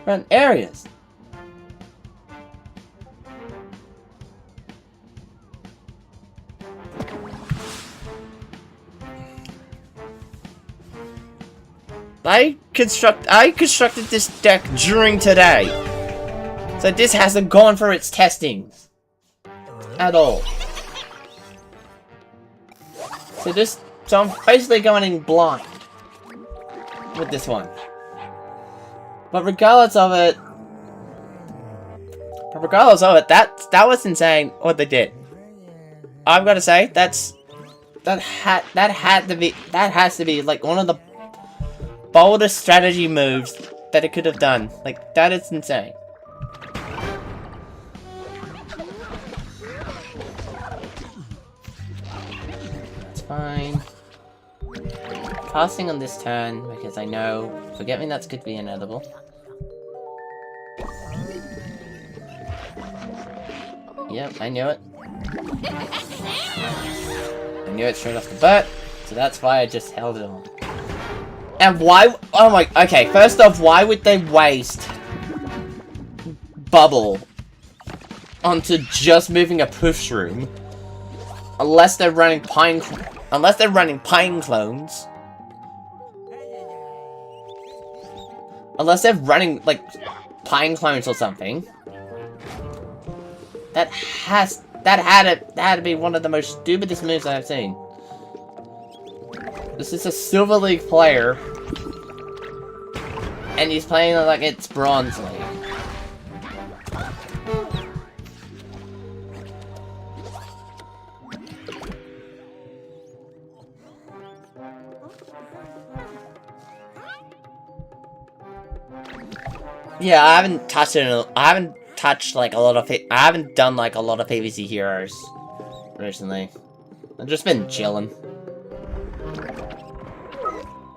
run areas. I constructed this deck during today, so this hasn't gone for its testings at all. So I'm basically going in blind with this one. But regardless of it, that was insane what they did. I've got to say that has to be like one of the boldest strategy moves that it could have done. Like, that is insane. It's fine. Passing on this turn because I know Forget-Me-Nots could be inedible. Yep, I knew it. I knew it straight off the bat, so that's why I just held it on. And why? Oh my. Okay, first off, why would they waste Bubble onto just moving a push room? Unless they're running pine clones. Unless they're running like pine clones or something. That had to be one of the most stupidest moves I've seen. This is a Silver League player, and he's playing like it's Bronze League. Yeah, I haven't touched it. I haven't touched like a lot of. I haven't done like a lot of PVZ heroes recently. I've just been chilling.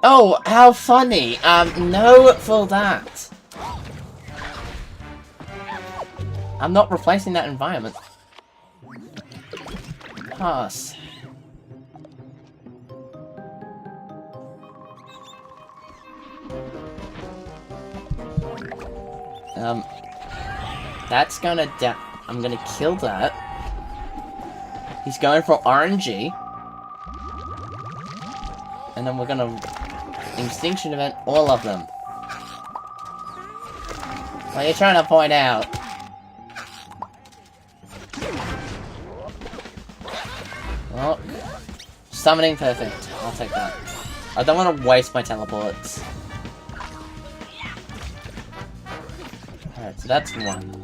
Oh, how funny! No for that. I'm not replacing that environment. pass. That's gonna I'm gonna kill that. He's going for RNG. And then we're gonna extinction event all of them. What are you trying to point out? Oh. Summoning perfect. I'll take that. I don't want to waste my teleports. Alright, so that's one.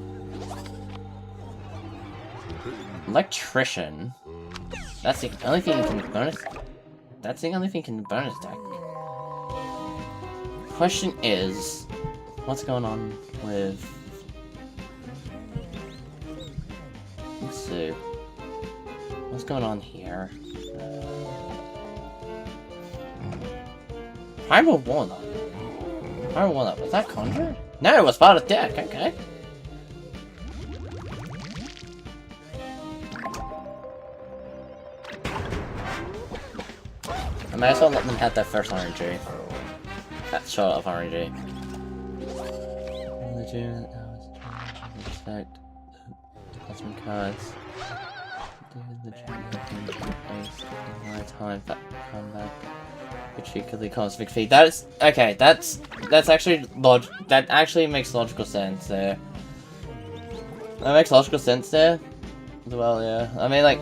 Electrician. That's the only thing you can bonus. That's the only thing you can bonus deck. Question is, what's going on with? Let's see. What's going on here? Primal Warlock. Primal Warlock. Was that Conjure? No, it was part of the deck. Okay. I might as well let them have that first RNG. That shot of RNG. Legitimate respect. Cosmic cards. Time combat. Particularly cosmic feed. That is okay. That's actually that actually makes logical sense there. That makes logical sense there. As well, yeah. I mean, like.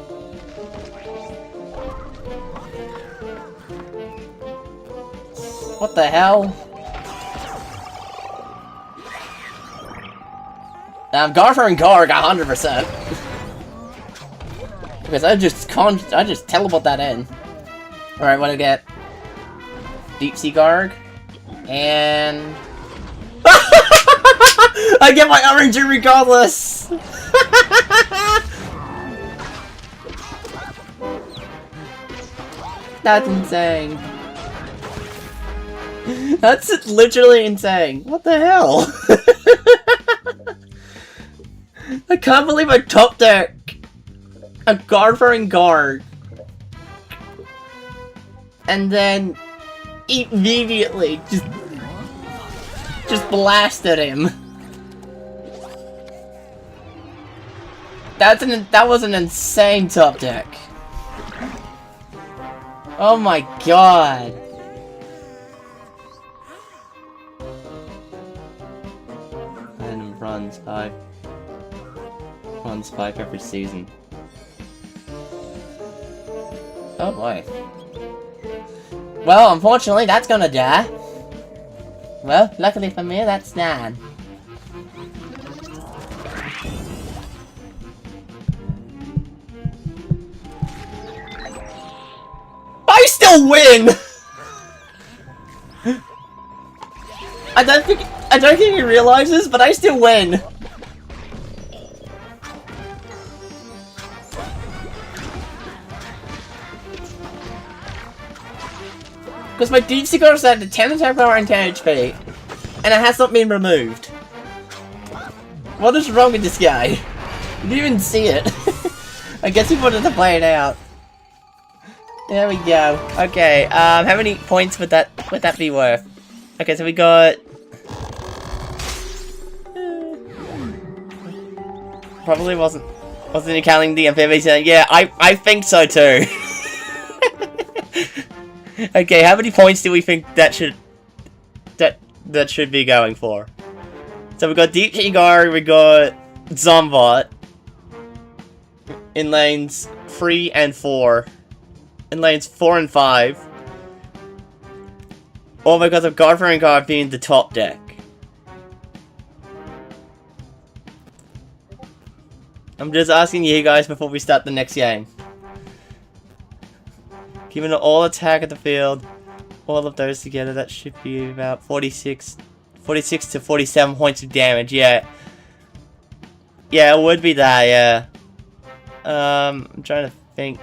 What the hell? Garfer and Garg 100%. Because I just teleport that in. Alright, what do I get? Deep Sea Garg. And I get my RNG regardless! That's insane. That's literally insane. What the hell? I can't believe I top deck a Garfer and Garg. And then immediately just blasted him. That was an insane top deck. Oh my god. And runs 5 every season. Oh boy. Well, unfortunately, that's gonna die. Well, luckily for me, that's done. I still win! I don't think he realizes, but I still win. Because my Deep Sea Garg is at 10 attack power and 10 HP, and it has not been removed. What is wrong with this guy? You didn't even see it. I guess he wanted to play it out. There we go. Okay, how many points would that be worth? Okay, so we got probably wasn't counting the PVZ. Yeah, I think so too. Okay, how many points do we think that should be going for? So we got Deep Sea Garg, we got Zombot in lanes 3 and 4. In lanes 4 and 5. All because of Garfer and Garg being the top deck. I'm just asking you guys before we start the next game. Given all attack at the field, all of those together, that should be about 46 to 47 points of damage, yeah. Yeah, it would be that, yeah. I'm trying to think.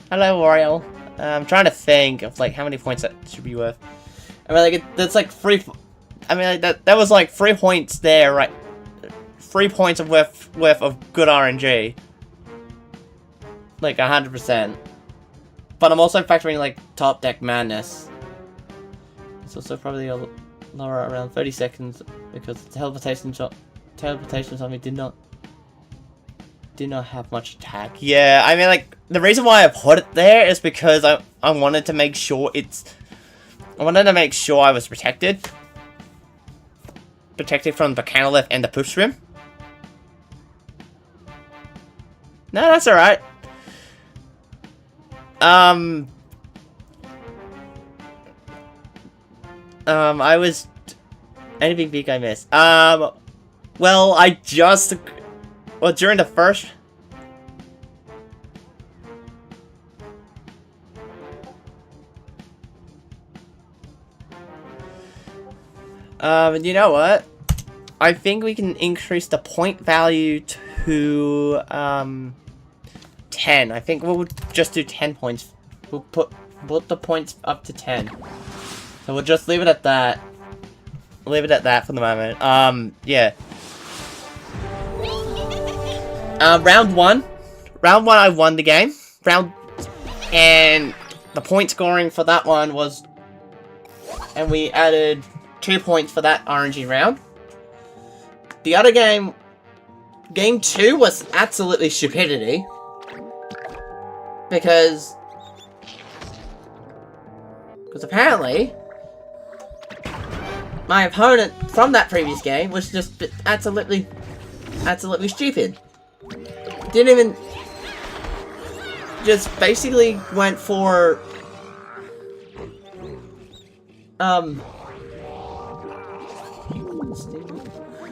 Hello, Oriole. I'm trying to think of, like, how many points that should be worth. I mean, like, that's like 3... I mean, like, that was, like, 3 points there, right? 3 points worth of good RNG. like 100%. But I'm also factoring like top deck madness. It's also probably a lower around 30 seconds because the teleportation zombie did not have much attack. Yeah, I mean, like, the reason why I put it there is because I wanted to make sure I wanted to make sure I was protected. Protected from the canalith and the push rim. No, that's alright. I was... Anything big I missed? Well, during the first... You know what? I think we can increase the point value to, 10. I think we'll just do 10 points. We'll put the points up to 10. So we'll just leave it at that. Leave it at that for the moment. Yeah. Round one. Round one, I won the game. And the point scoring for that one was... And we added 2 points for that RNG round. The other game... Game 2 was absolutely stupidity. Because apparently... My opponent from that previous game was just absolutely stupid. Didn't even... Just basically went for...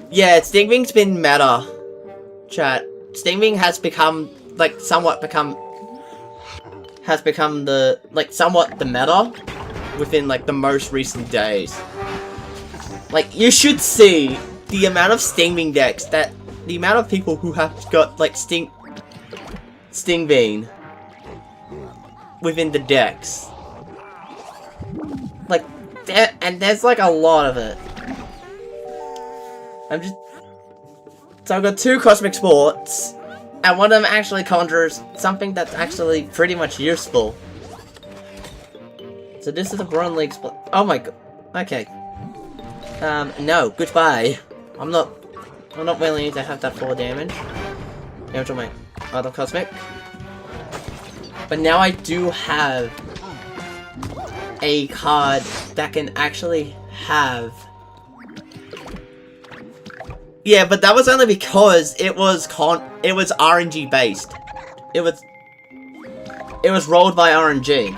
Yeah, Stingwing's been meta. Chat. Stingwing has become, like, somewhat the meta within, like, the most recent days. Like, you should see the amount of Stingwing decks the amount of people who have got, like, Stingwing within the decks. Like, and there's, like, a lot of it. So I've got 2 Cosmic Sports, and one of them actually conjures something that's actually pretty much useful. So this is a Brawn League split. Oh my god. Okay. No, goodbye. I'm not willing to have that 4 damage. Damage on my other Cosmic. But now I do have a card that can actually have... Yeah, but that was only because it was RNG based. It was rolled by RNG.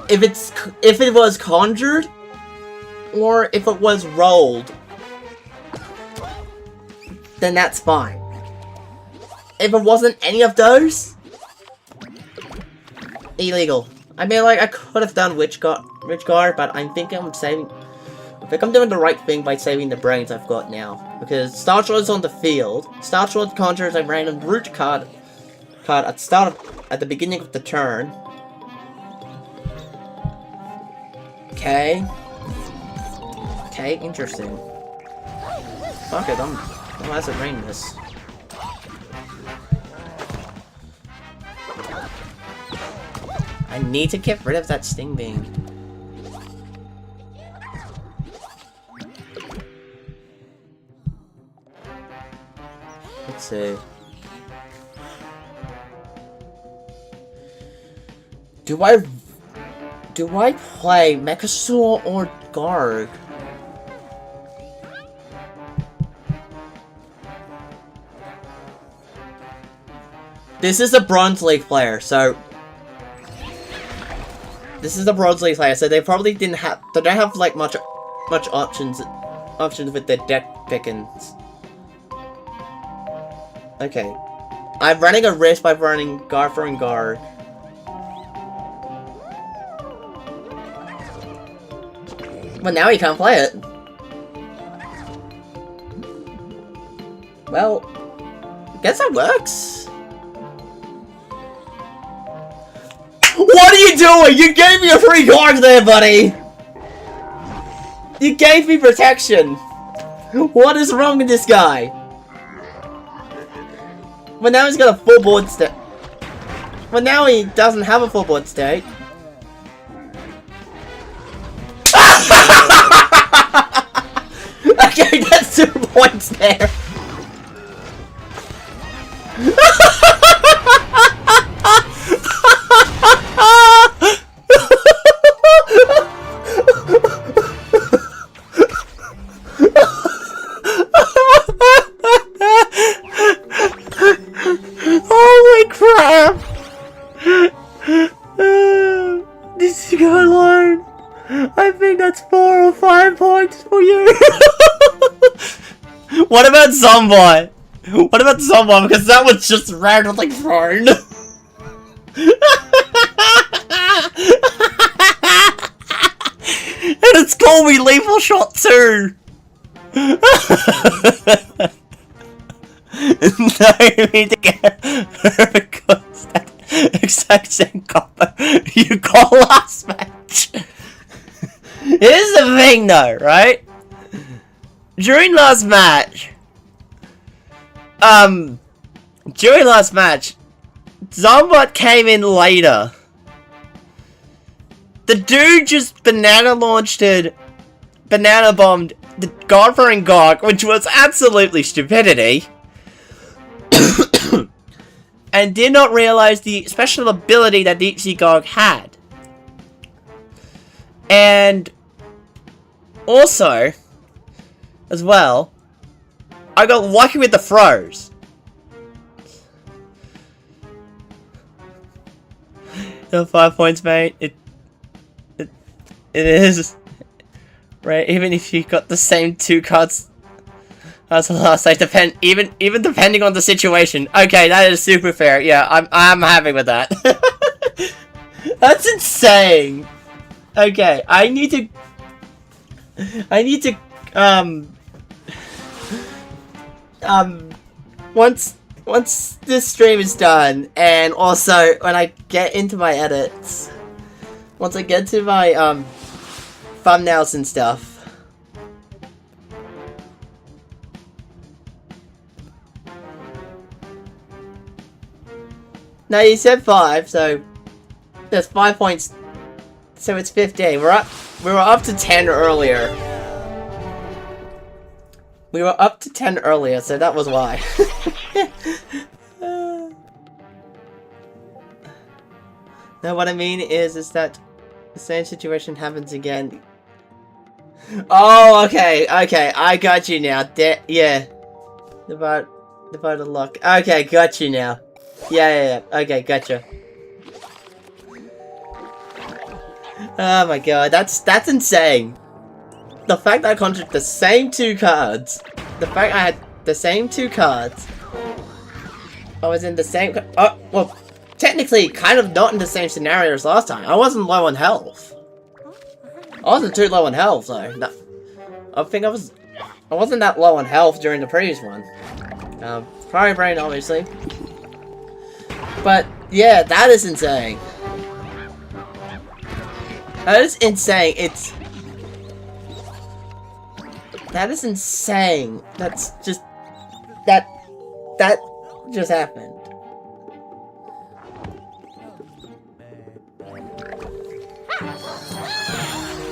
If it was conjured or if it was rolled, then that's fine. If it wasn't any of those, illegal. I mean, like, I could have done Witch Guard, but I'm thinking I think I'm doing the right thing by saving the brains I've got now. Because Star Sword's on the field. Star Sword conjures a random root card at the beginning of the turn. Okay. Okay, interesting. Fuck it, I'm gonna have to rain this. I need to get rid of that Stingwing. Let's see. Do I play Mechasaur or Garg? This is a Bronze League player, so... This is a Bronze League player, so they probably they don't have, like, much options with their deck pickings. Okay. I'm running a risk by running Garfer and Garg. But now he can't play it. Well, I guess that works. What are you doing? You gave me a free card there, buddy! You gave me protection! What is wrong with this guy? Well, now he's got a full board state. Well, now he doesn't have a full board state. Okay, that's 2 points there. Holy crap! This is going alone. I think that's 4 or 5 points for you. What about Zombot? What about Zombot? Because that was just randomly thrown. And it's called me lethal shot too. No, you need to get exact same combo you got last match. Here's the thing though, right? During last match, Zombot came in later. The dude just banana bombed the Godfather and Gog, which was absolutely stupidity. And did not realize the special ability that Deep Sea Gog had. And also, as well, I got lucky with the throws. The 5 points, mate. It is right. Even if you got the same 2 cards as the last, like even depending on the situation. Okay, that is super fair. Yeah, I'm happy with that. That's insane. Okay, I need to once this stream is done, and also when I get into my edits, once I get to my thumbnails and stuff. No, you said 5, so there's 5 points. So it's 15. We were up to 10 earlier. We were up to 10 earlier, so that was why. No, what I mean is that the same situation happens again. Oh, okay, I got you now. Yeah. About the luck. Okay, got you now. Yeah. Okay, gotcha. Oh my god, that's insane. The fact that I conjured the same 2 cards. The fact I had the same 2 cards. I was in the same... Oh, well, technically, kind of not in the same scenario as last time. I wasn't low on health. I wasn't too low on health, though. No, I think I wasn't that low on health during the previous one. Fiery Brain, obviously. But, yeah, that is insane. That is insane. That is insane. That's just... That just happened.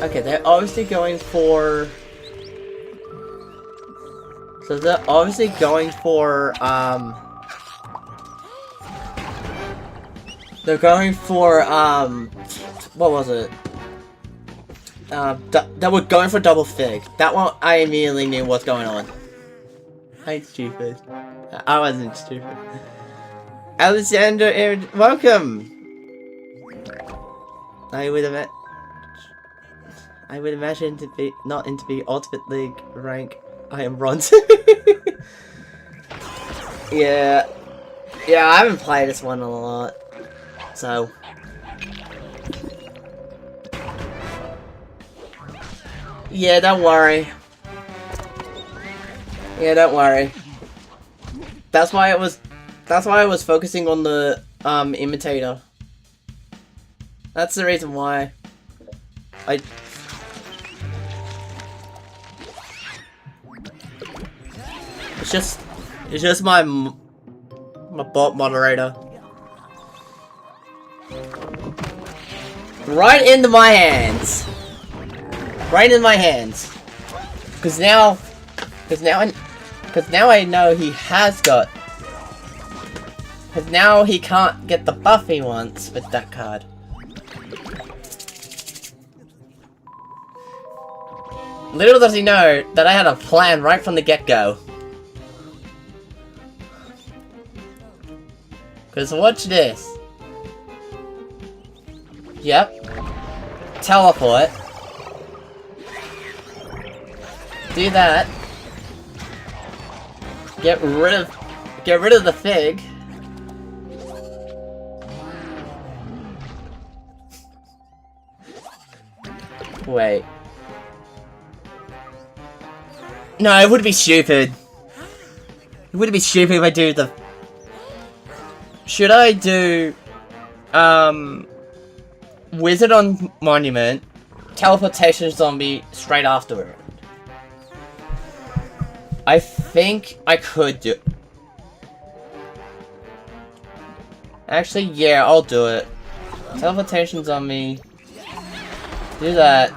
Okay, they're obviously going for... So they're obviously going for, they're going for, what was it? That were going for double fig. That one, I immediately knew what's going on. I ain't stupid. I wasn't stupid. Alexander, welcome! I would imagine to be, not into the Ultimate League rank. I am bronze. Yeah, I haven't played this one a lot, so. Yeah, don't worry. Yeah, don't worry. That's why I was focusing on the imitator. That's the reason why. It's just my bot moderator. Right into my hands. Right in my hands. Cause now I know he has got. Cause now he can't get the buff he wants with that card. Little does he know that I had a plan right from the get-go. Cause watch this. Yep. Teleport. Do that. Get rid of the fig. Wait. No, it would be stupid. It would be stupid if I do the... Should I do... Wizard on Monument, Teleportation Zombie straight afterward? I think I could do... Actually, yeah, I'll do it. Teleportation Zombie. Do that.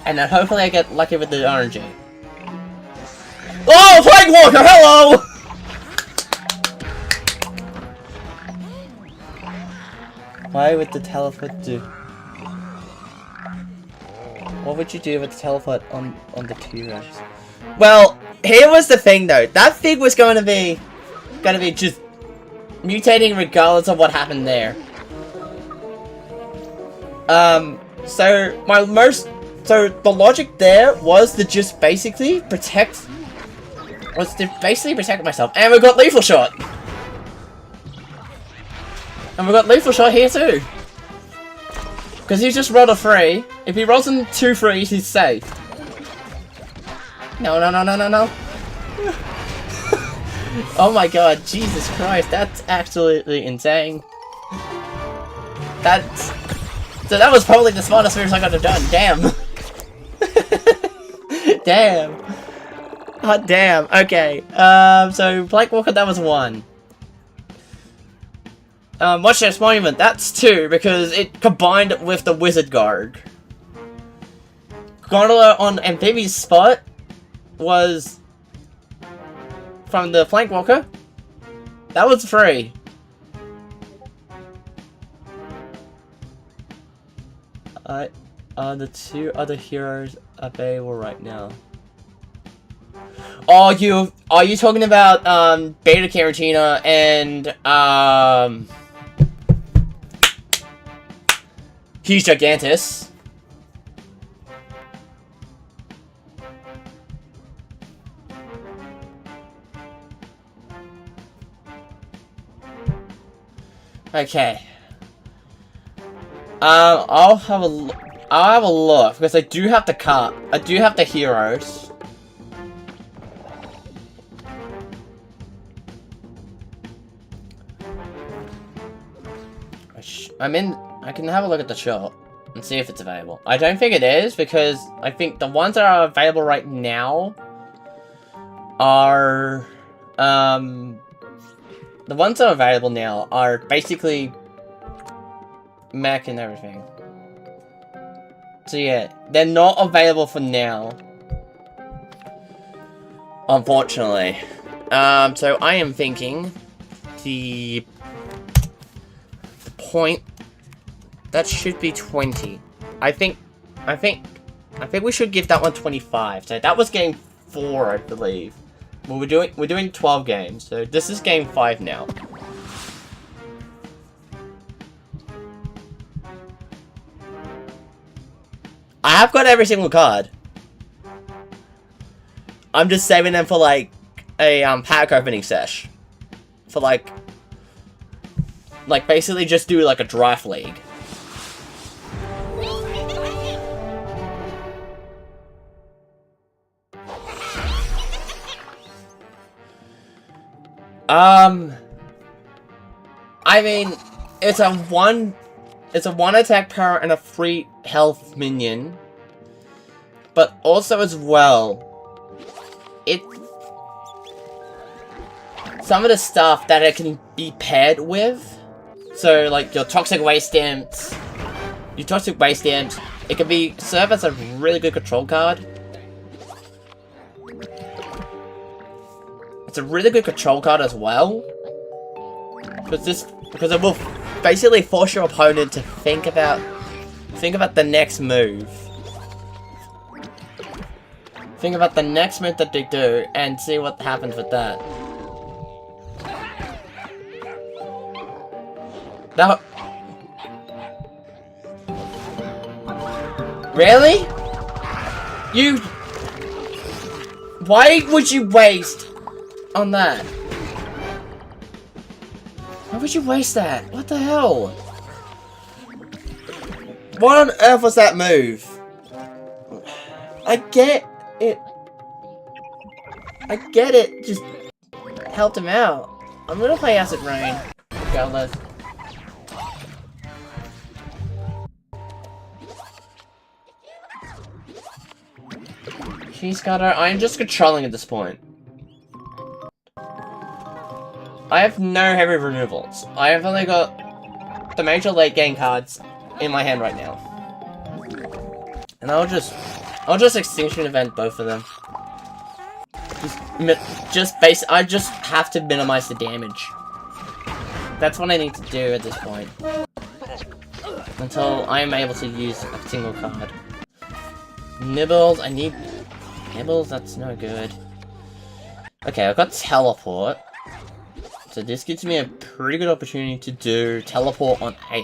And then hopefully I get lucky with the RNG. Oh, Plague Walker, hello! Why would the teleport do? What would you do with the teleport on the T-Rex? Well, here was the thing though. That fig was gonna be just mutating regardless of what happened there. So the logic there was to just basically protect myself. And we got Lethal Shot! And we got Lethal Shot here too! Because he just rolled a 3. If he rolls in 2 3s, he's safe. No. Oh my god, Jesus Christ, that's absolutely insane. So that was probably the smartest moves I could have done, damn! Damn. Hot damn. Okay. So Plank Walker, that was 1. Watch this Monument, that's 2 because it combined with the Wizard Guard. Gondola on Amphibious Spot was from the Flank Walker. That was 3. The 2 other heroes available right now. Oh, are you talking about Beta Caratina and Huge Gigantus? Okay. I'll have a look because I do have the card. I do have the heroes. I can have a look at the shop and see if it's available. I don't think it is because I think the ones that are available right now are the ones that are available now are basically mech and everything. So yeah, they're not available for now, unfortunately. So I am thinking the point that should be 20. I think we should give that one 25. So that was game 4, I believe. Well, we're doing 12 games. So this is game 5 now. I have got every single card. I'm just saving them for like a pack opening sesh. For like basically just do like a draft league. I mean, it's a 1 attack power and a 3 health minion. But also as well, some of the stuff that it can be paired with. So, like, your toxic waste stamps. It can be serve as a really good control card. It's a really good control card as well. Because it will basically force your opponent to think about the next move. Think about the next move that they do and see what happens with that. Now, really? Why would you waste on that? Why would you waste that? What the hell? What on earth was that move? I get it. Just helped him out. I'm gonna play Acid Rain, regardless. Cheese cutter. I'm just controlling at this point. I have no heavy removals. I have only got the major late game cards in my hand right now. And I'll just Extinction Event both of them. I just have to minimize the damage. That's what I need to do at this point. Until I am able to use a single card. Nibbles, I need... Nibbles, that's no good. Okay, I've got Teleport. So this gives me a pretty good opportunity to do Teleport on 8.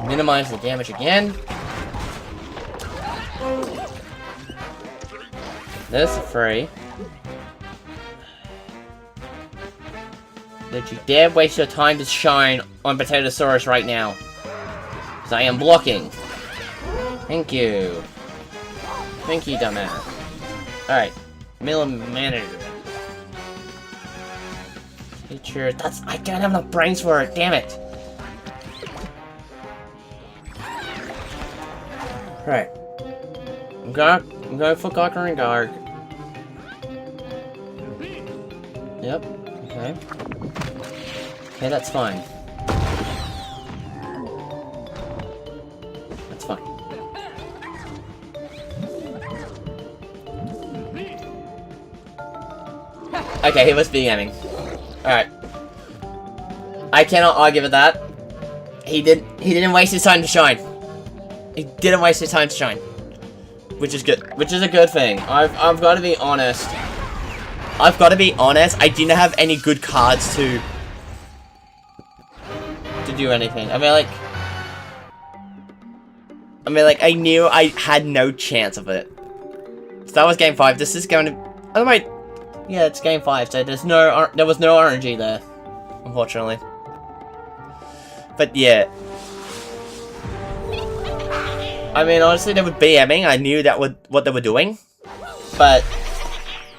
Minimize the damage again. There's a free. Don't you dare waste your time to shine on Potatosaurus right now. Because I am blocking. Thank you. Thank you, dumbass. Alright. Millimeter. Teacher. I don't have enough brains for it, damn it. Right. I'm going for Gawker and Garg. Yep. Okay. Okay, that's fine. That's fine. Okay, he was BMing. Alright. I cannot argue with that. He didn't waste his time to shine. He didn't waste his time to shine. Which is good. Which is a good thing. I've got to be honest. I didn't have any good cards to do anything. I mean, like, I knew I had no chance of it. So that was game 5. This is going to... Oh, wait. Yeah, it's game 5, so there was no RNG there. Unfortunately. But, yeah. I mean, honestly, they were BMing. I knew what they were doing. But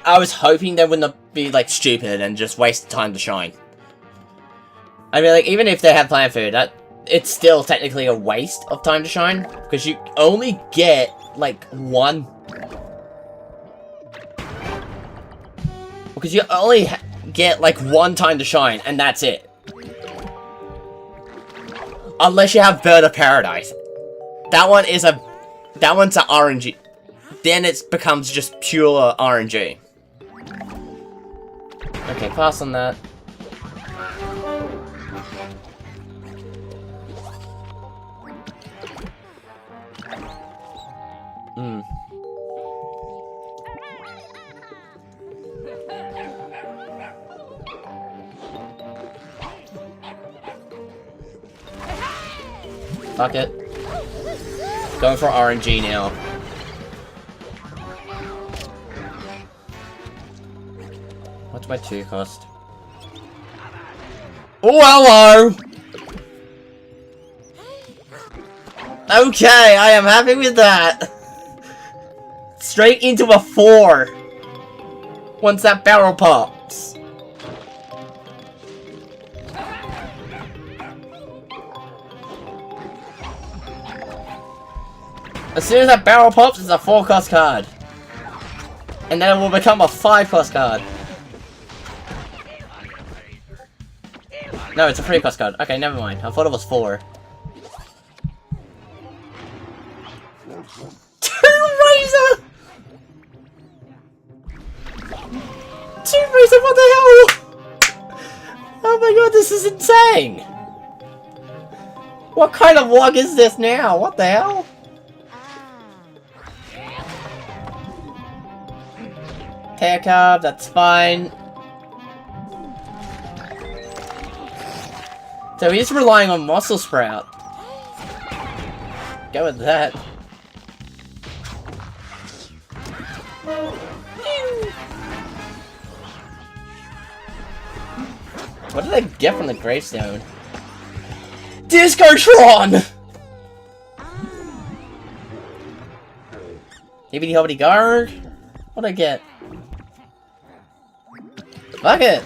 I was hoping they would not be, like, stupid and just waste time to shine. I mean, like, even if they had plan food, it's still technically a waste of time to shine. Because you only get, like, one... Because you only get, like, one time to shine, and that's it. Unless you have Bird of Paradise. That one's a RNG. Then it becomes just pure RNG. Okay, pass on that. Fuck it. Going for RNG now. What's my 2 cost? Oh, hello! Okay, I am happy with that. Straight into a 4. Once that barrel pops. As soon as that barrel pops, it's a 4-cost card. And then it will become a 5-cost card. No, it's a 3-cost card. Okay, never mind. I thought it was 4. Razor! Razor, what the hell? Oh my god, this is insane! What kind of log is this now? What the hell? Hair card, that's fine. So he's relying on Muscle Sprout. Go with that. What did I get from the gravestone? Discotron! Maybe the guard? What'd I get? Fuck it!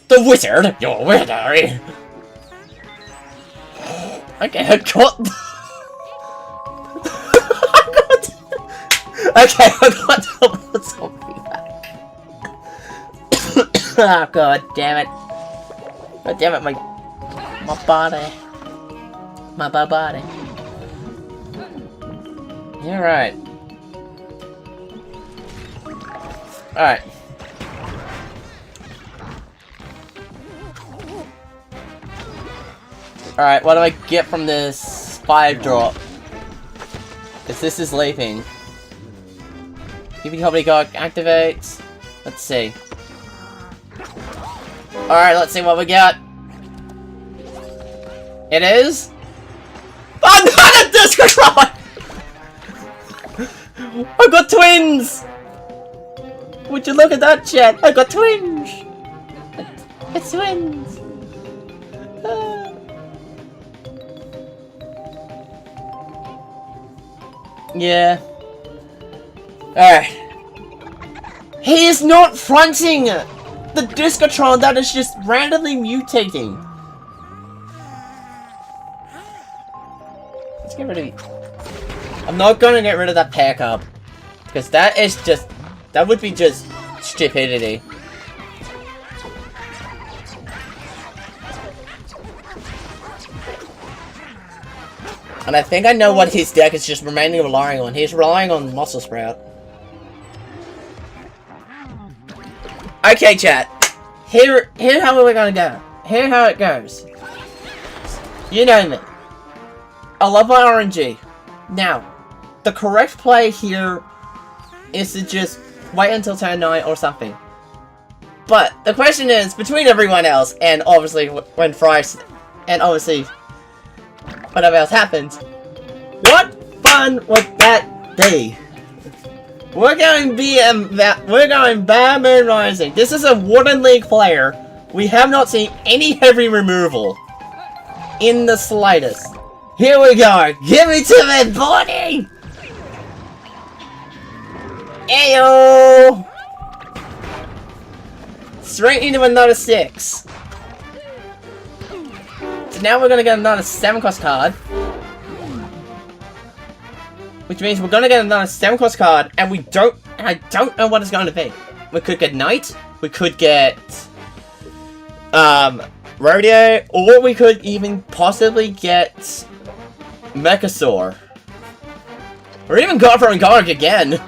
The wizard! You're wizard! Okay, I got... Okay, I got double zombie back. Oh god damn it. God damn it, my body. My body. You're right. Alright. Alright, what do I get from this 5-drop? Because this is leaping. PVZ Hobby Guard activates. Let's see. Alright, let's see what we got. It is... I'm not a Discotron! I got twins! Would you look at that, chat? I got twins! It's twins! Yeah. Alright. He is not fronting the Discotron that is just randomly mutating. Let's get rid of it. I'm not gonna get rid of that pack up. Because that is just... That would be just stupidity. And I think I know what his deck is just remaining relying on. He's relying on Muscle Sprout. Okay, chat. Here's how we're gonna go. Here's how it goes. You know me. I love my RNG. Now, the correct play here is to just wait until turn 9 or something. But the question is, between everyone else, and obviously when Fry's, and obviously whatever else happens, what fun would that be? We're going Bad Moon Rising. This is a Wooden League player. We have not seen any heavy removal in the slightest. Here we go. Give me to my body. Ayo. Straight into another 6. So now we're gonna get another 7-cost card. Which means we're gonna get another 7-cost card, and I don't know what it's going to be. We could get Knight, we could get Rodeo, or we could even possibly get Mechasaur. Or even Gopher and Garg again.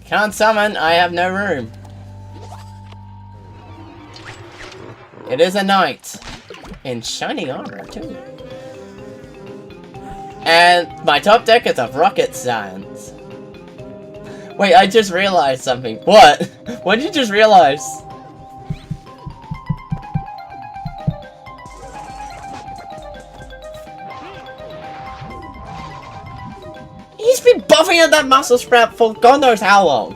Can't summon, I have no room. It is a knight. In shiny armor, too. And my top deck is of rocket science. Wait, I just realized something. What? What did you just realize? He's been buffing at that Muscle Sprout for God knows how long.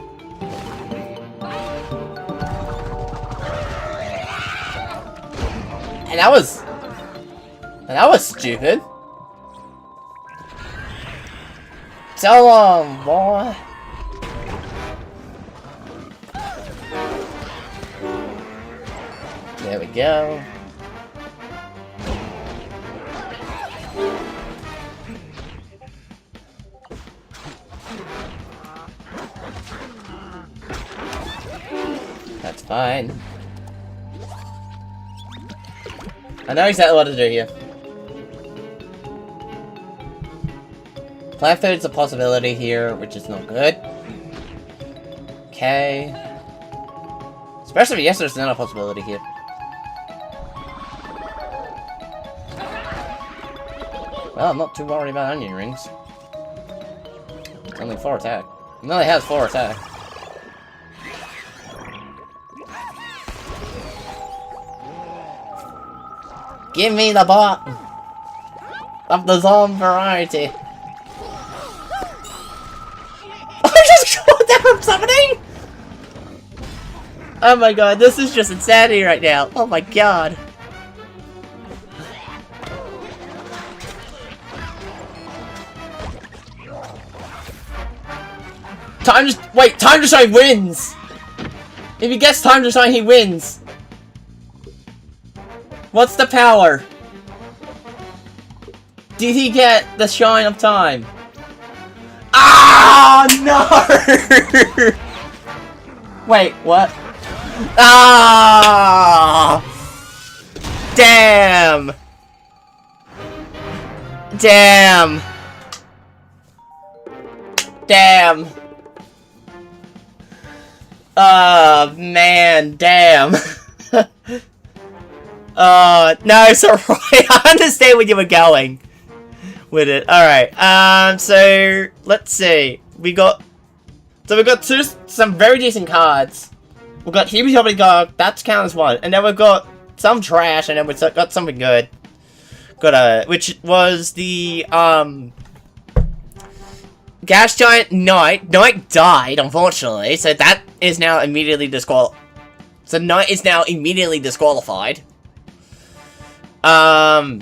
And that was stupid. So long, boy. There we go. That's fine. I know exactly what to do here. Plant food's a possibility here, which is not good. Okay. Especially if yes, there's not a possibility here. Well, I'm not too worried about onion rings. It's only 4 attack. It only has 4 attack. Give me the bot of the zone variety. I just got down somebody! Oh my god, this is just insanity right now. Oh my god. Time to shine wins! If he gets time to shine, he wins. What's the power? Did he get the shine of time? Ah no! Wait, what? Ah! Damn! Damn! Damn! Oh man, damn! No, sorry. I understand where you were going with it. Alright, so let's see. We got some very decent cards. We've got Hebe Hobby Gog, that's count as one. And then we've got some trash, and then we've got something good. Which was the, Gas Giant Knight. Knight died, unfortunately, so that is now immediately disqualified. So Knight is now immediately disqualified. Battle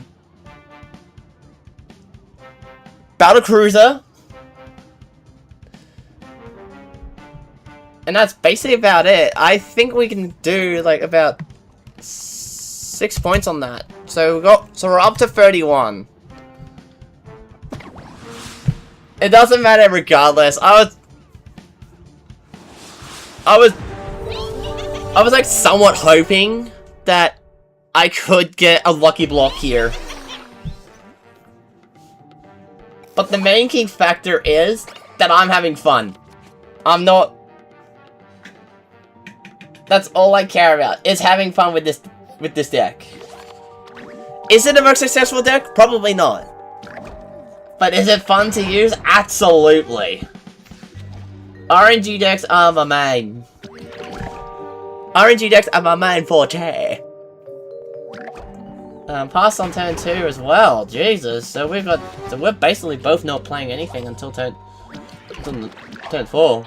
Cruiser. And that's basically about it. I think we can do like about 6 points on that. So we're up to 31. It doesn't matter regardless. I was like somewhat hoping that I could get a lucky block here. But the main key factor is that I'm having fun. I'm not... That's all I care about, is having fun with this deck. Is it a most successful deck? Probably not. But is it fun to use? Absolutely. RNG decks are my main. RNG decks are my main forte. Pass on turn 2 as well. Jesus. So we're basically both not playing anything until turn 4.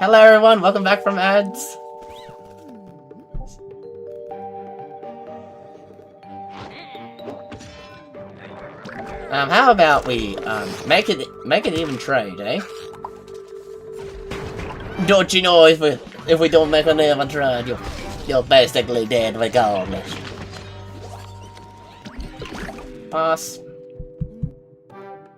Hello everyone, welcome back from ads. How about we make it even trade, eh? Don't you know if we don't make an even trade, you're basically dead regardless. Pass.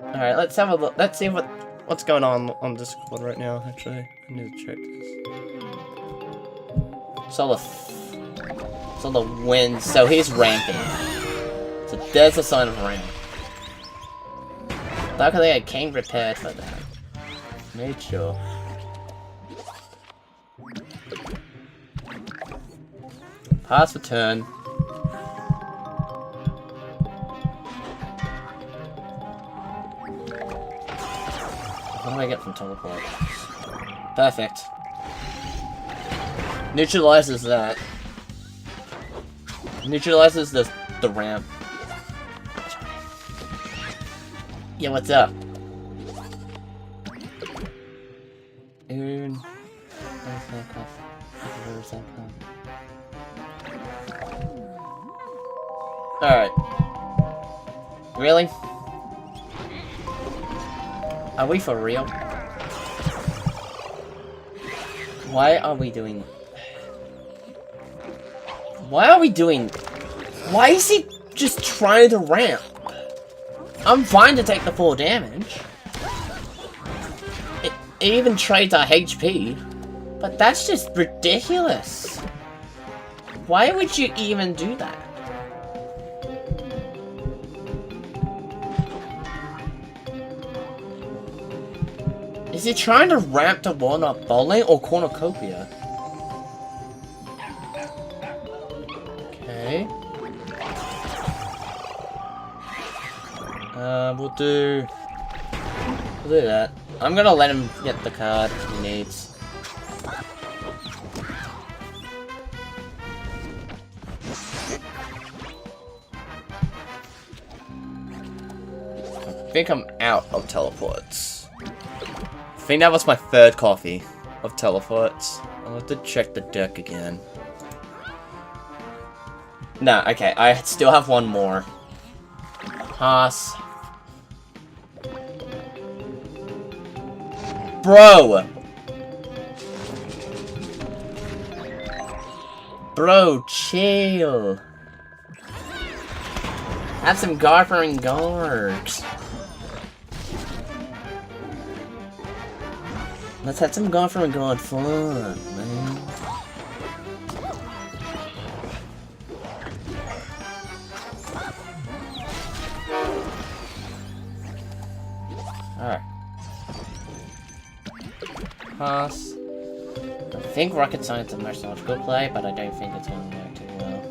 Alright, let's have a look. Let's see what's going on Discord right now, actually. I need to check this. Solar wins, so he's ramping. So there's a sign of ramp. Luckily I came prepared for that. Made sure. Pass for turn. What do I get from teleport? Perfect. Neutralizes that. Neutralizes the ramp. Yeah, what's up? Alright. Really? Are we for real? Why are we doing... Why are we doing... Why is he just trying to ramp? I'm fine to take the full damage. It even trades our HP. But that's just ridiculous. Why would you even do that? Is he trying to ramp to Walnut Bowling or Cornucopia? Okay. We'll do that. I'm gonna let him get the card he needs. I think I'm out of teleports. I think that was my third coffee of teleports. I'll have to check the deck again. No, okay, I still have one more. Pass. Bro! Bro, chill. Have some Garfer and guards. Let's have some Garfer and guard fun, man. Alright. Pass. I think Rocket Science is a most logical play, but I don't think it's going to work too well.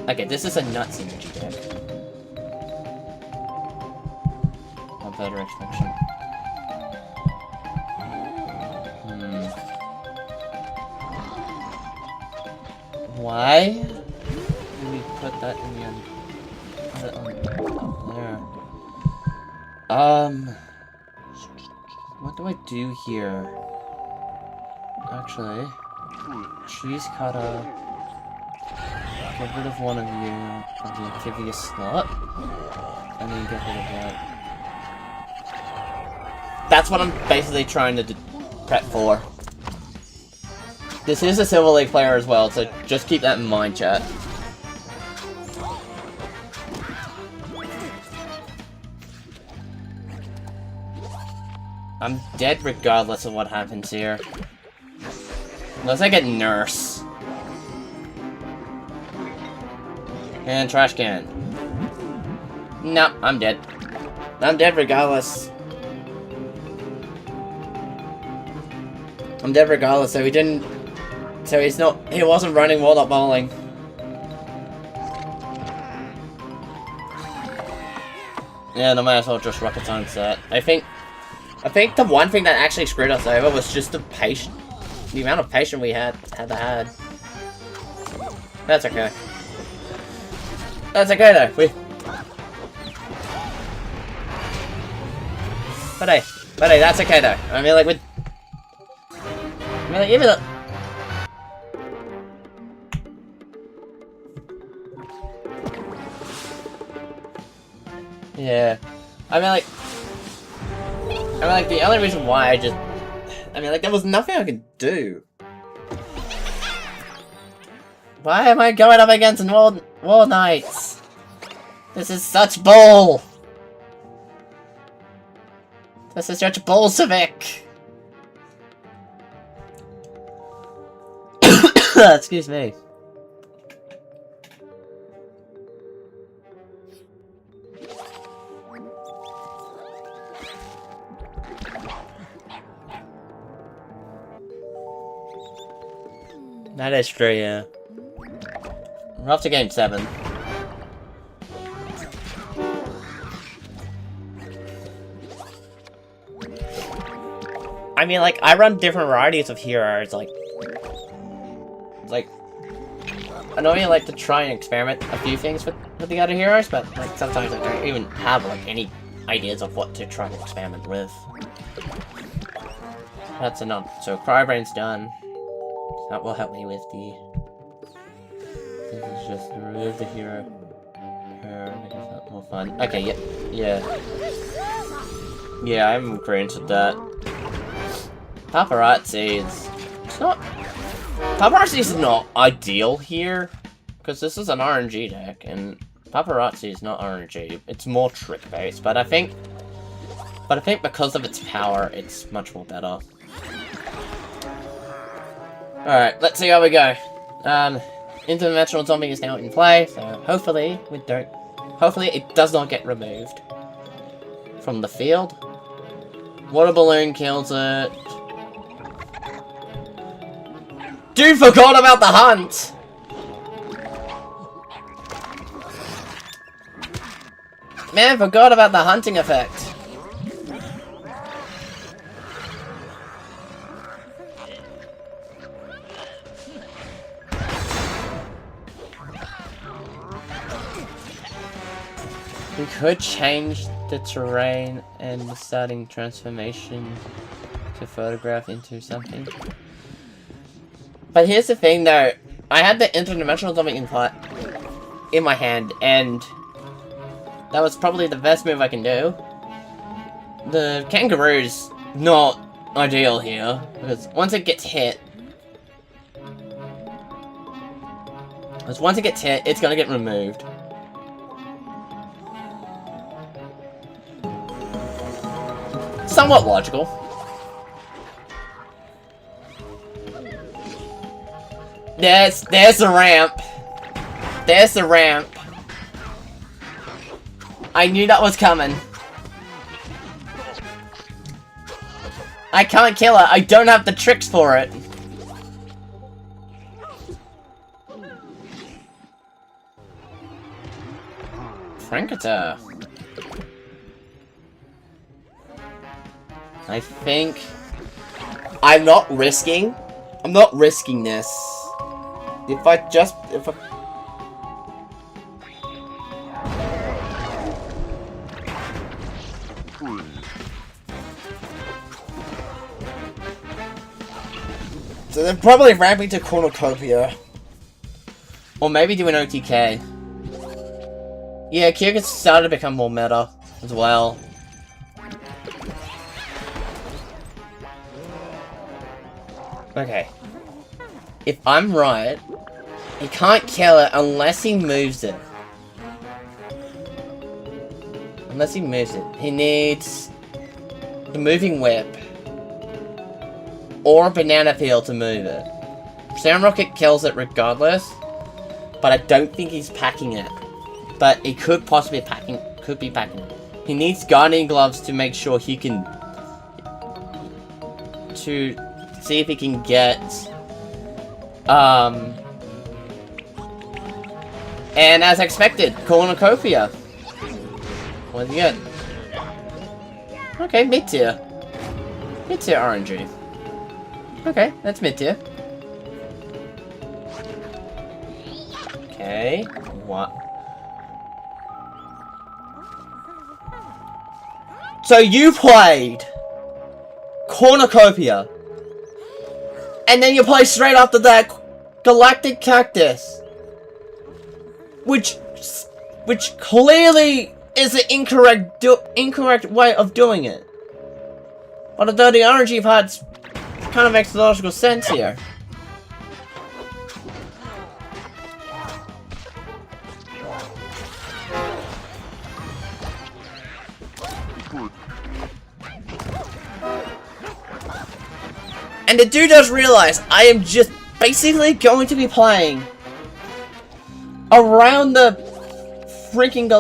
Okay, this is a nuts energy deck. One further expansion. Why did we put that in the end? Put it on there. What do I do here? Actually, cheese cutter. Get rid of one of you from the activity slot, and then get rid of that. That's what I'm basically trying to prep for. This is a Silver League player as well, so just keep that in mind, chat. I'm dead regardless of what happens here. Unless I get Nurse. And Trash Can. No, I'm dead. I'm dead regardless. I'm dead regardless, so he didn't... So he wasn't running Walnut Bowling. Yeah, no might as well just Rocket Science that. I think the one thing that actually screwed us over was just the amount of patience we had. That's okay. That's okay though. But hey, that's okay though. I mean, like even though. Yeah, I mean, like the only reason why there was nothing I could do. Why am I going up against War Knights? This is such bull. This is such Bolshevik. Excuse me. That is true, yeah. We're off to game 7. I mean, like, I run different varieties of heroes, like, I normally like to try and experiment a few things with the other heroes, but, like, sometimes I don't even have, like, any ideas of what to try and experiment with. That's enough. So, Crybrain's done. That will help me with the... This is just to remove the hero. Make it more fun. Okay, yeah. Yeah, I'm agreeing with that. Paparazzi is... It's not Paparazzi is not ideal here, because this is an RNG deck, and Paparazzi is not RNG. It's more trick-based, but I think because of its power, it's much more better. Alright, let's see how we go. Interdimensional zombie is now in play, so hopefully it does not get removed from the field. Water balloon kills it. Dude forgot about the hunt! Man, forgot about the hunting effect. We could change the terrain and the starting transformation to photograph into something. But here's the thing though, I had the interdimensional zombie in my hand, and that was probably the best move I can do. The kangaroo's not ideal here, because once it gets hit, it's gonna get removed. Somewhat logical. There's the ramp. There's the ramp. I knew that was coming. I can't kill it. I don't have the tricks for it. Frankata. I think I'm not risking this. If I So they're probably ramping to Cornucopia. Or maybe do an OTK. Yeah, Kyrgyz started to become more meta as well. Okay. If I'm right, he can't kill it unless he moves it. Unless he moves it. He needs the moving whip or a banana peel to move it. Sam Rocket kills it regardless, but I don't think he's packing it. But he could possibly be packing it. He needs guarding gloves to make sure he can to see if he can get and as expected, Cornucopia. What did you get? Okay, mid-tier. Mid-tier RNG. Okay, that's mid-tier. Okay, what? So you played Cornucopia, and then you play straight after that Galactic Cactus, which clearly is the incorrect way of doing it. But although the RNG parts kind of makes logical sense here. And the dude does realize I am just basically going to be playing around the freaking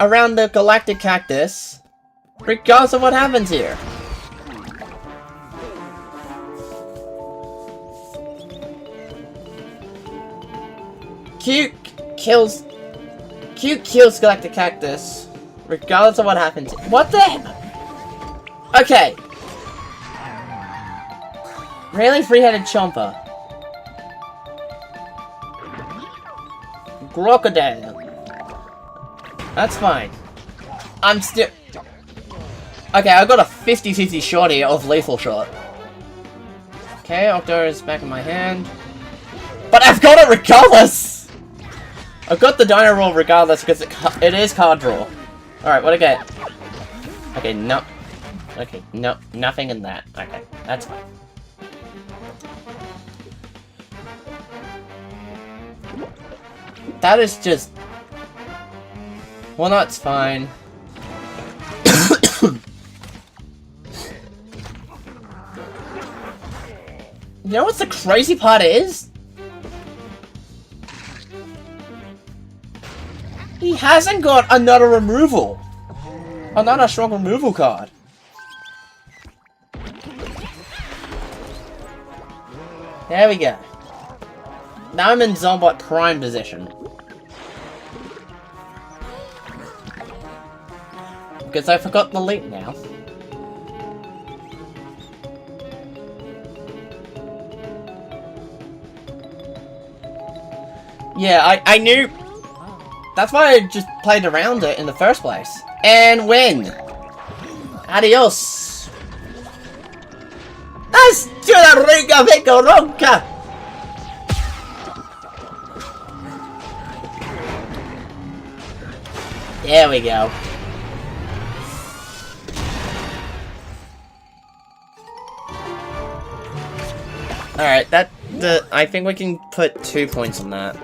around the Galactic Cactus, regardless of what happens here. Cute kills Galactic Cactus, regardless of what happens. What the heck? Okay. Really three-headed Chomper. Crocodile. That's fine. I'm still... Okay, I got a 50-50 shot here of Lethal Shot. Okay, Octo is back in my hand. But I've got it regardless! I've got the Dino Roll regardless because it is card draw. Alright, what I get? Okay, no. Okay, no, nothing in that. Okay, that's fine. That is just... Well, that's fine. You know what's the crazy part is? He hasn't got another removal. Another strong removal card. There we go. Now I'm in Zombot Prime position. Because I forgot the link now. Yeah, I knew... That's why I just played around it in the first place. And win! Adios! Hasta la rica Vico Ronca! There we go. Alright, I think we can put 2 points on that.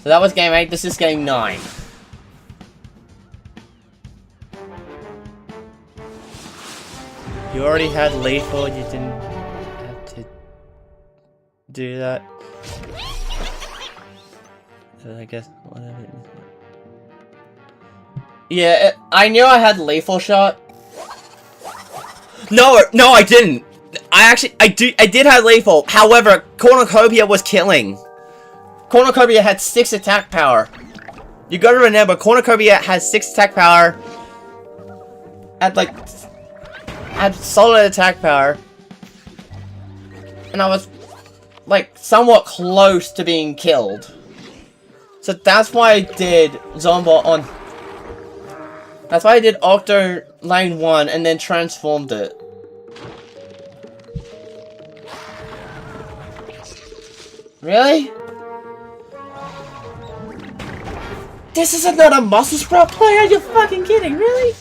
So that was game 8, this is game 9. You already had lethal, you didn't have to do that. So I guess, whatever. Yeah, I knew I had lethal shot. No, I didn't. I did have lethal. However, Cornucopia was killing. Cornucopia had 6 attack power. You gotta remember, Cornucopia has 6 attack power. Had solid attack power. And I was, like, somewhat close to being killed. So that's why I did Zombot on... That's why I did Octo Lane 1 and then transformed it. Really? This is another Muscle Sprout player? Are you fucking kidding? Really?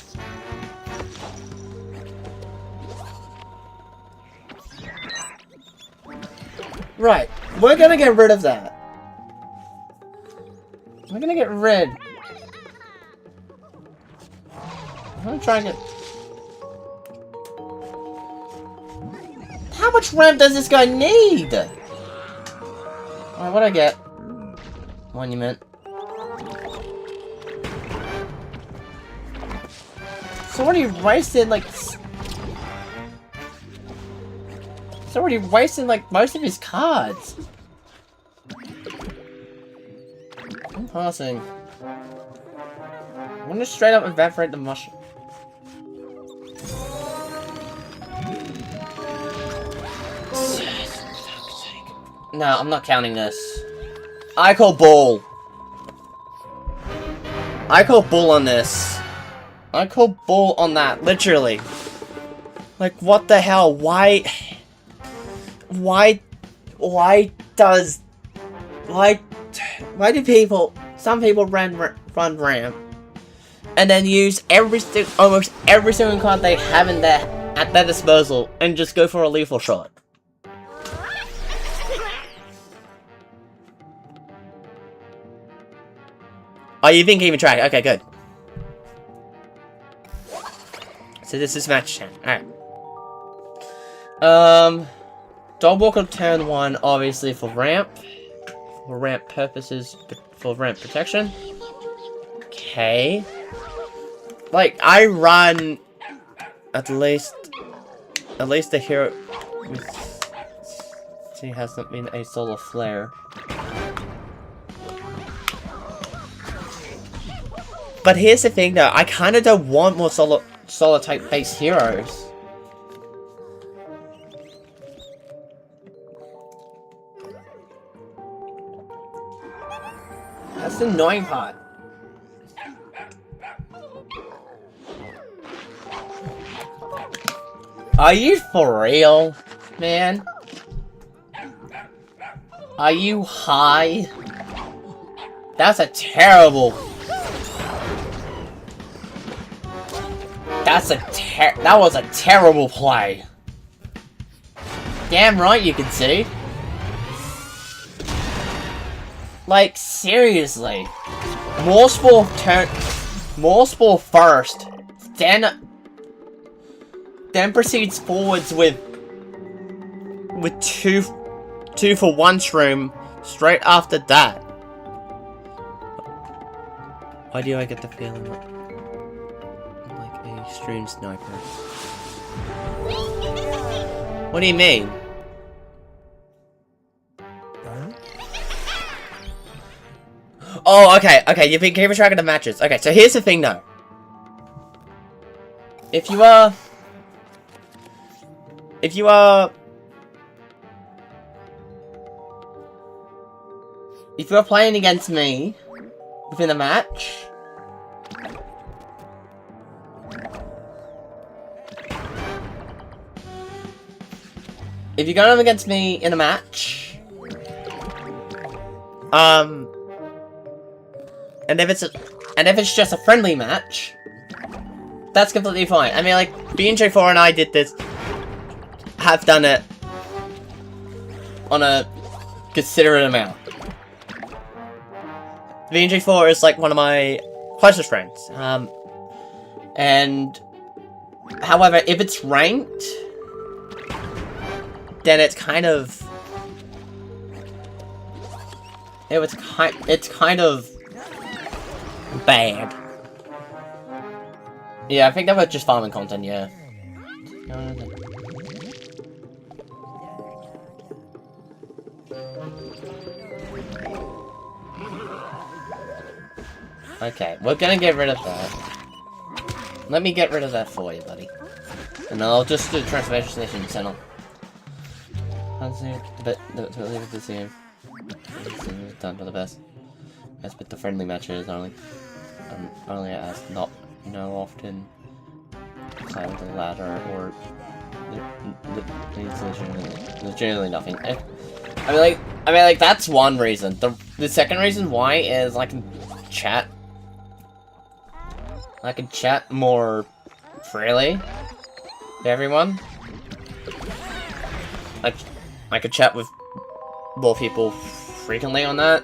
Right. We're gonna get rid of that. We're gonna get rid. I'm gonna try and get... How much ramp does this guy need? Alright, what'd I get? Monument. It's already wasted, like... It's already wasted, like, most of his cards. I'm passing. I'm gonna straight up evaporate the mushroom. No, I'm not counting this. I call bull. I call bull on this. I call bull on that, literally. Like, what the hell? Why do people, some people run ramp, and then use almost every single card they have in at their disposal, and just go for a lethal shot? Oh, you've been keeping track. Okay, good. So this is match 10. Alright. Dog Walker turn 1, obviously for ramp. For ramp purposes, for ramp protection. Okay. Like, I run at least the hero with... She hasn't been a solar flare. But here's the thing though, I kinda don't want more solar type base heroes. That's the annoying part. Are you for real, man? Are you high? That's a terrible... That was a terrible play. Damn right you can see. Like, seriously. Morspore first, then proceeds forwards with two for one shroom straight after that. Why do I get the feeling that I'm like a stream sniper? What do you mean? Oh, okay, you've been keeping track of the matches. Okay, so here's the thing though. If you are playing against me within a match, if you're going up against me in a match, and if it's just a friendly match, that's completely fine. I mean, like, BNJ4 and I did this, have done it on a considerate amount. BNJ4 is like one of my closest friends. And however, if it's ranked, then it's kind of bad. Yeah, I think that was just farming content, yeah. Okay, we're gonna get rid of that. Let me get rid of that for you, buddy. And I'll just do Transformation Station Channel. But leave it to see. Done for the best. As with the friendly matches only. Only as not often side of the ladder or there's generally nothing. I mean like that's one reason. The second reason why is I can chat more freely to everyone. I could chat with more people frequently on that.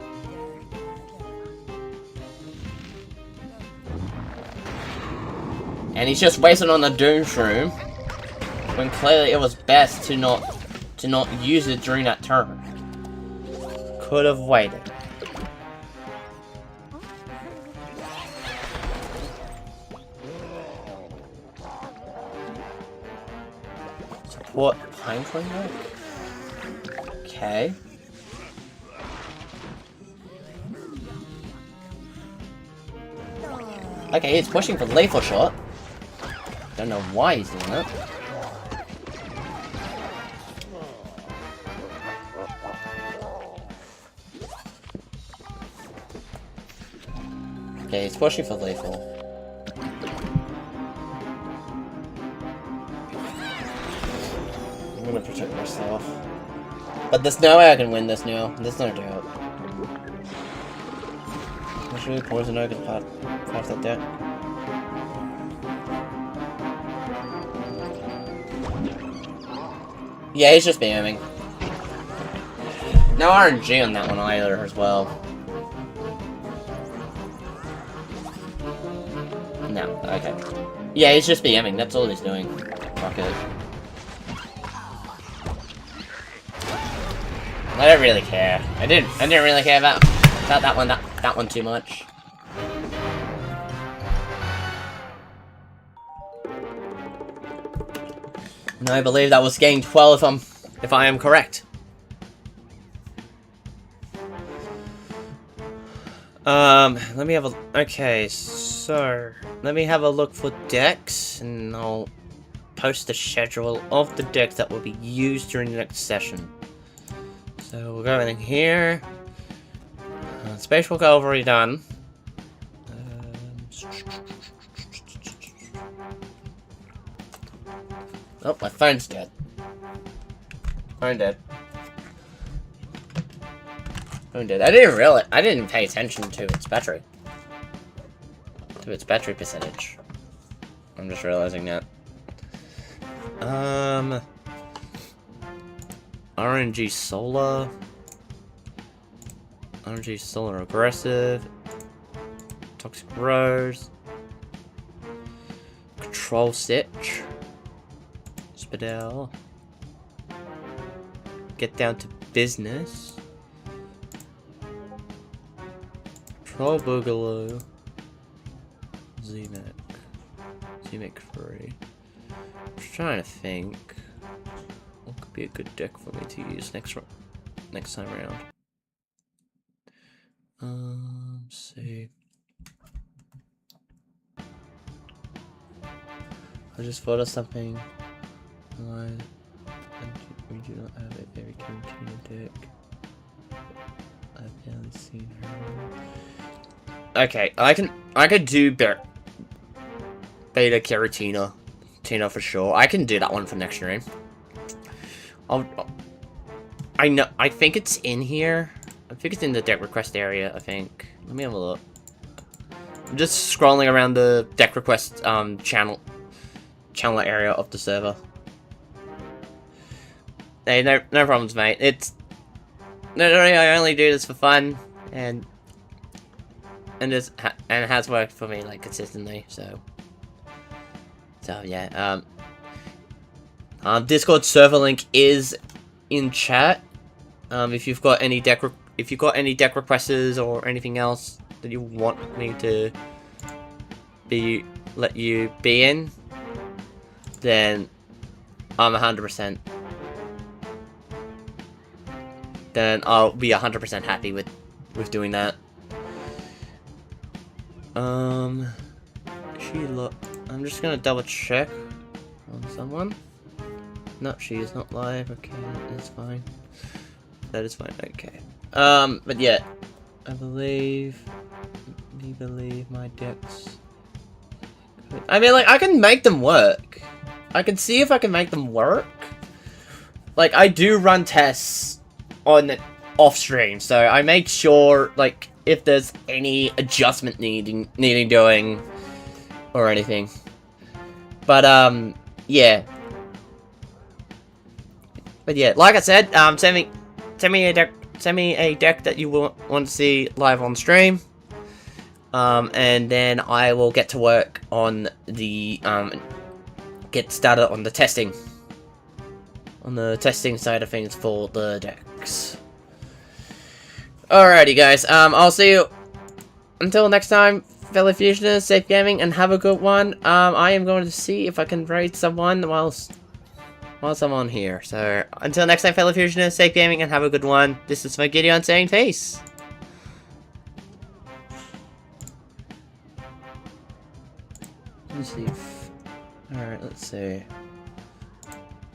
And he's just wasting on the Doom Shroom when clearly it was best to not use it during that turn. Could have waited. Support Pine Tree Milk? Okay. Okay, he's pushing for lethal shot. Don't know why he's doing that. Okay, he's pushing for lethal. I'm gonna protect myself. But there's no way I can win this now. There's no doubt. Actually, Poison Oak is part of that deck. Yeah, he's just BMing. No RNG on that one either as well. No, okay. Yeah, he's just BMing, that's all he's doing. Fuck it. I don't really care. I didn't really care about that one too much. And I believe that was game 12 if I am correct. Let me have a okay, so let me have a look for decks and I'll post the schedule of the decks that will be used during the next session. So we'll go in here. Spacewalk I've already done. Oh, my phone's dead. Phone dead. Phone dead. I didn't pay attention to its battery. To its battery percentage. I'm just realizing that. RNG Solar. RNG solar aggressive. Toxic Rose. Control Stitch. Spadell. Get down to business. Control Boogaloo. Z-Mech. Z-Mech 3. Just trying to think what could be a good deck for me to use next time around. Let's see. I just thought of something. We do not have a very Carotino deck. I've barely seen her. Okay, I could do Beta Carotino. Tina for sure. I can do that one for next stream. I think it's in here. I think it's in the deck request area, I think. Let me have a look. I'm just scrolling around the deck request channel area of the server. Hey, no problems, mate. I only do this for fun, and it has worked for me like consistently. So yeah. Discord server link is in chat. If you've got any deck requests or anything else that you want me to let you be in, then I'm 100%. Then I'll be 100% happy with doing that. I'm just gonna double check on someone. No, she is not live. Okay, that's fine. That is fine. Okay. But yeah, I believe my decks. I mean, like, I can make them work. I can see if I can make them work. Like, I do run tests on off stream, so I make sure, like, if there's any adjustment needing doing or anything. But yeah. But yeah, like I said, send me a deck that you want to see live on stream. And then I will get to work on the get started on the testing. On the testing side of things for the decks. Alrighty guys, I'll see you until next time, fellow fusionists, safe gaming, and have a good one. I am going to see if I can raid someone whilst I'm on here. So, until next time, fellow fusionists, safe gaming, and have a good one. This is my Gideon saying peace. Let's see. Alright, let's see.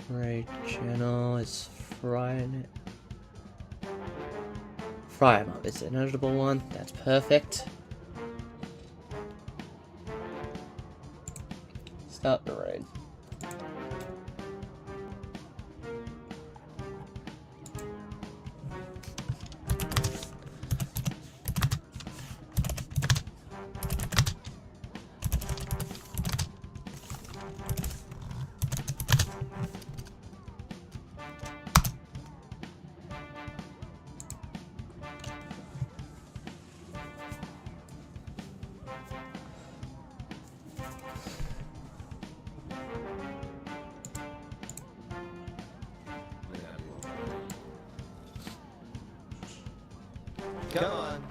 Raid channel is Friday. Friday mob is a notable one. That's perfect. Start the raid. Come on.